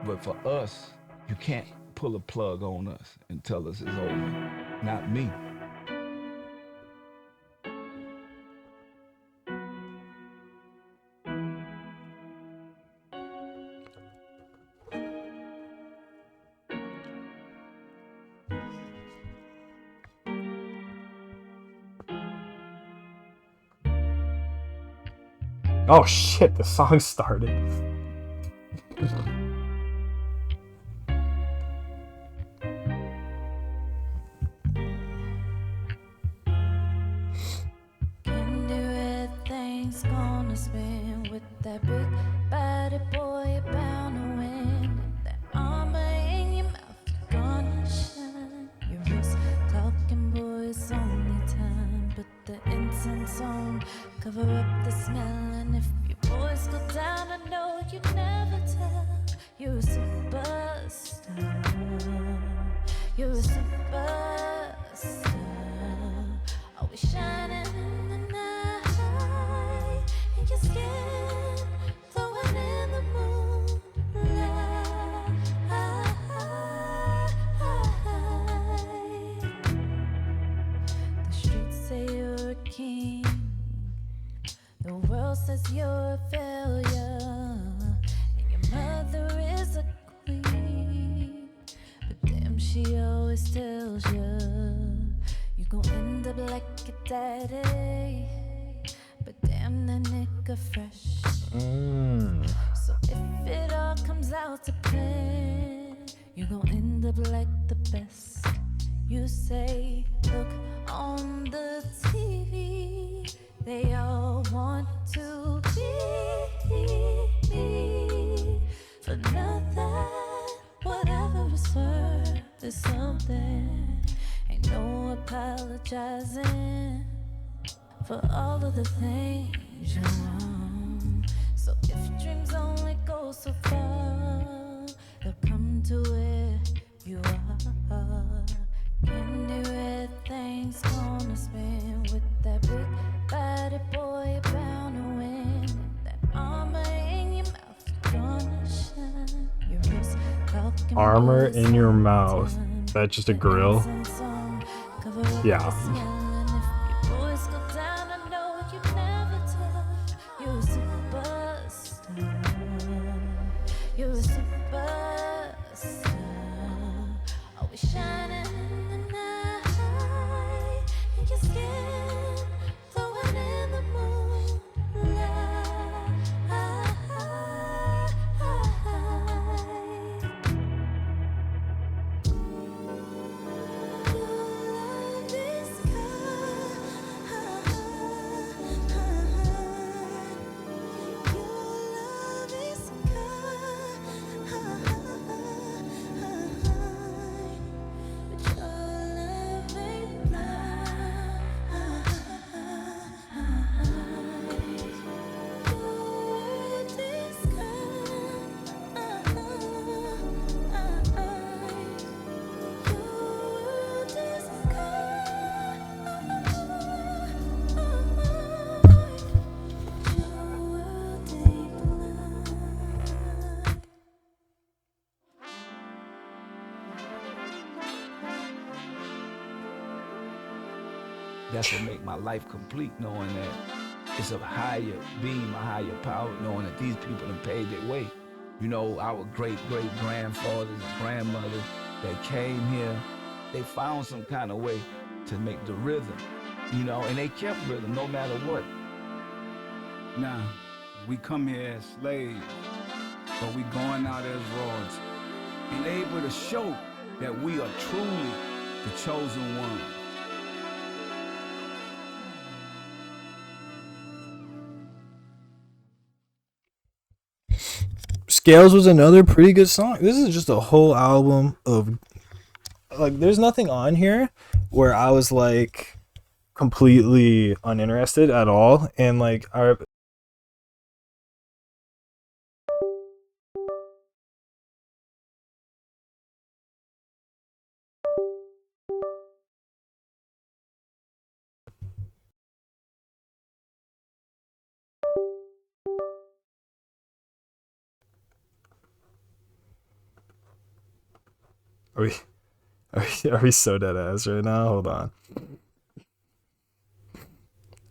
But for us, you can't pull a plug on us and tell us it's over. Not me. Oh shit, the song started. Candy red things gonna spin with that big body boy, you're bound to win. And that armor in your mouth, you're gonna shine. Your wrist talking, boy, it's only time. Put the incense on, cover up the smell. And if your voice go down, I know you never tell. You're a superstar. You're a superstar. Always shining in the night. And your skin glowing in the moonlight. The streets say you're a king. The world says you're a failure. And your mother is a queen. But damn, she always tells you you gon' end up like your daddy. But damn, the nigga fresh. So if it all comes out to plan, you gon' end up like the best. You say, look on the TV. They all want to be me. For nothing, whatever is worth is something. Ain't no apologizing for all of the things you want. So if dreams only go so far, they'll come to where you are. Candy red things gonna spin with that big body boy, you're bound to win. And that armor in your mouth, you're gonna shine. Your wrist talking, Armor boys in your all the mouth. time. That's just a grill. Yeah. You're a superstar, always shining in the night, and your skin glowing in the moonlight. That's what make my life complete, knowing that it's a higher being, a higher power, knowing that these people have paved their way. You know, our great-great-grandfathers and grandmothers that came here, they found some kind of way to make the rhythm, you know, and they kept rhythm no matter what. Now, we come here as slaves, but we going out as royalty, and able to show that we are truly the chosen one. Scales was another pretty good song. This is just a whole album of like there's nothing on here where I was like completely uninterested at all, and like our are we are we so dead ass right now? Hold on.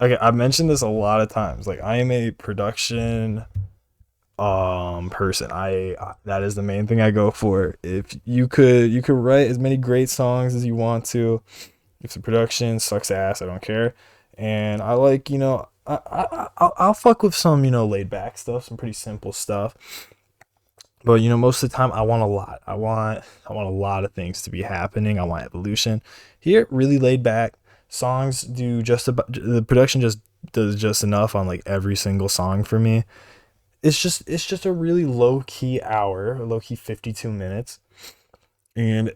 Okay, I've mentioned this a lot of times. Like I am a production person. I that is the main thing I go for. If you could write as many great songs as you want to. If the production sucks ass, I don't care. And I like, I'll fuck with some, laid back stuff, some pretty simple stuff. But most of the time I want a lot. I want a lot of things to be happening. I want evolution. Here, really laid back. Songs do just about, the production just does just enough on like every single song for me. It's just a really low key hour, a low key 52 minutes. And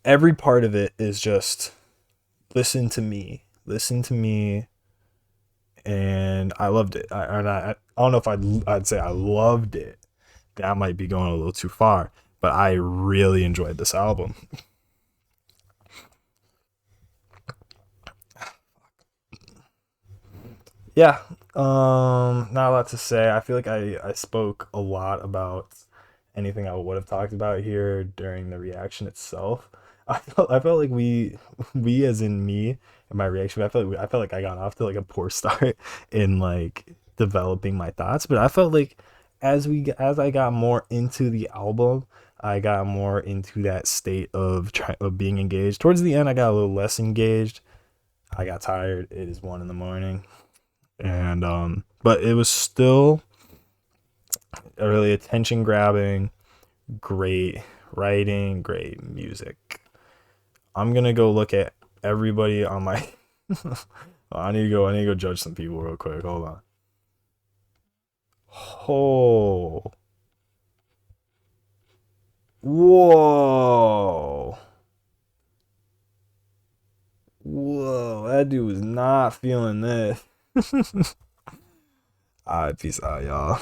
every part of it is just listen to me. Listen to me. And I loved it. I don't know if I'd say I loved it. That might be going a little too far, but I really enjoyed this album. Yeah, not a lot to say. I feel like I spoke a lot about anything I would have talked about here during the reaction itself. I felt like we as in me and my reaction. I felt like I got off to like a poor start in like developing my thoughts, but I felt like as I got more into the album, I got more into that state of being engaged. Towards the end, I got a little less engaged. I got tired. It is 1 a.m, and but it was still a really attention grabbing, great writing, great music. I'm gonna go look at everybody on my. I need to go judge some people real quick. Hold on. Oh, whoa, whoa! That dude was not feeling this. All right, peace out, y'all.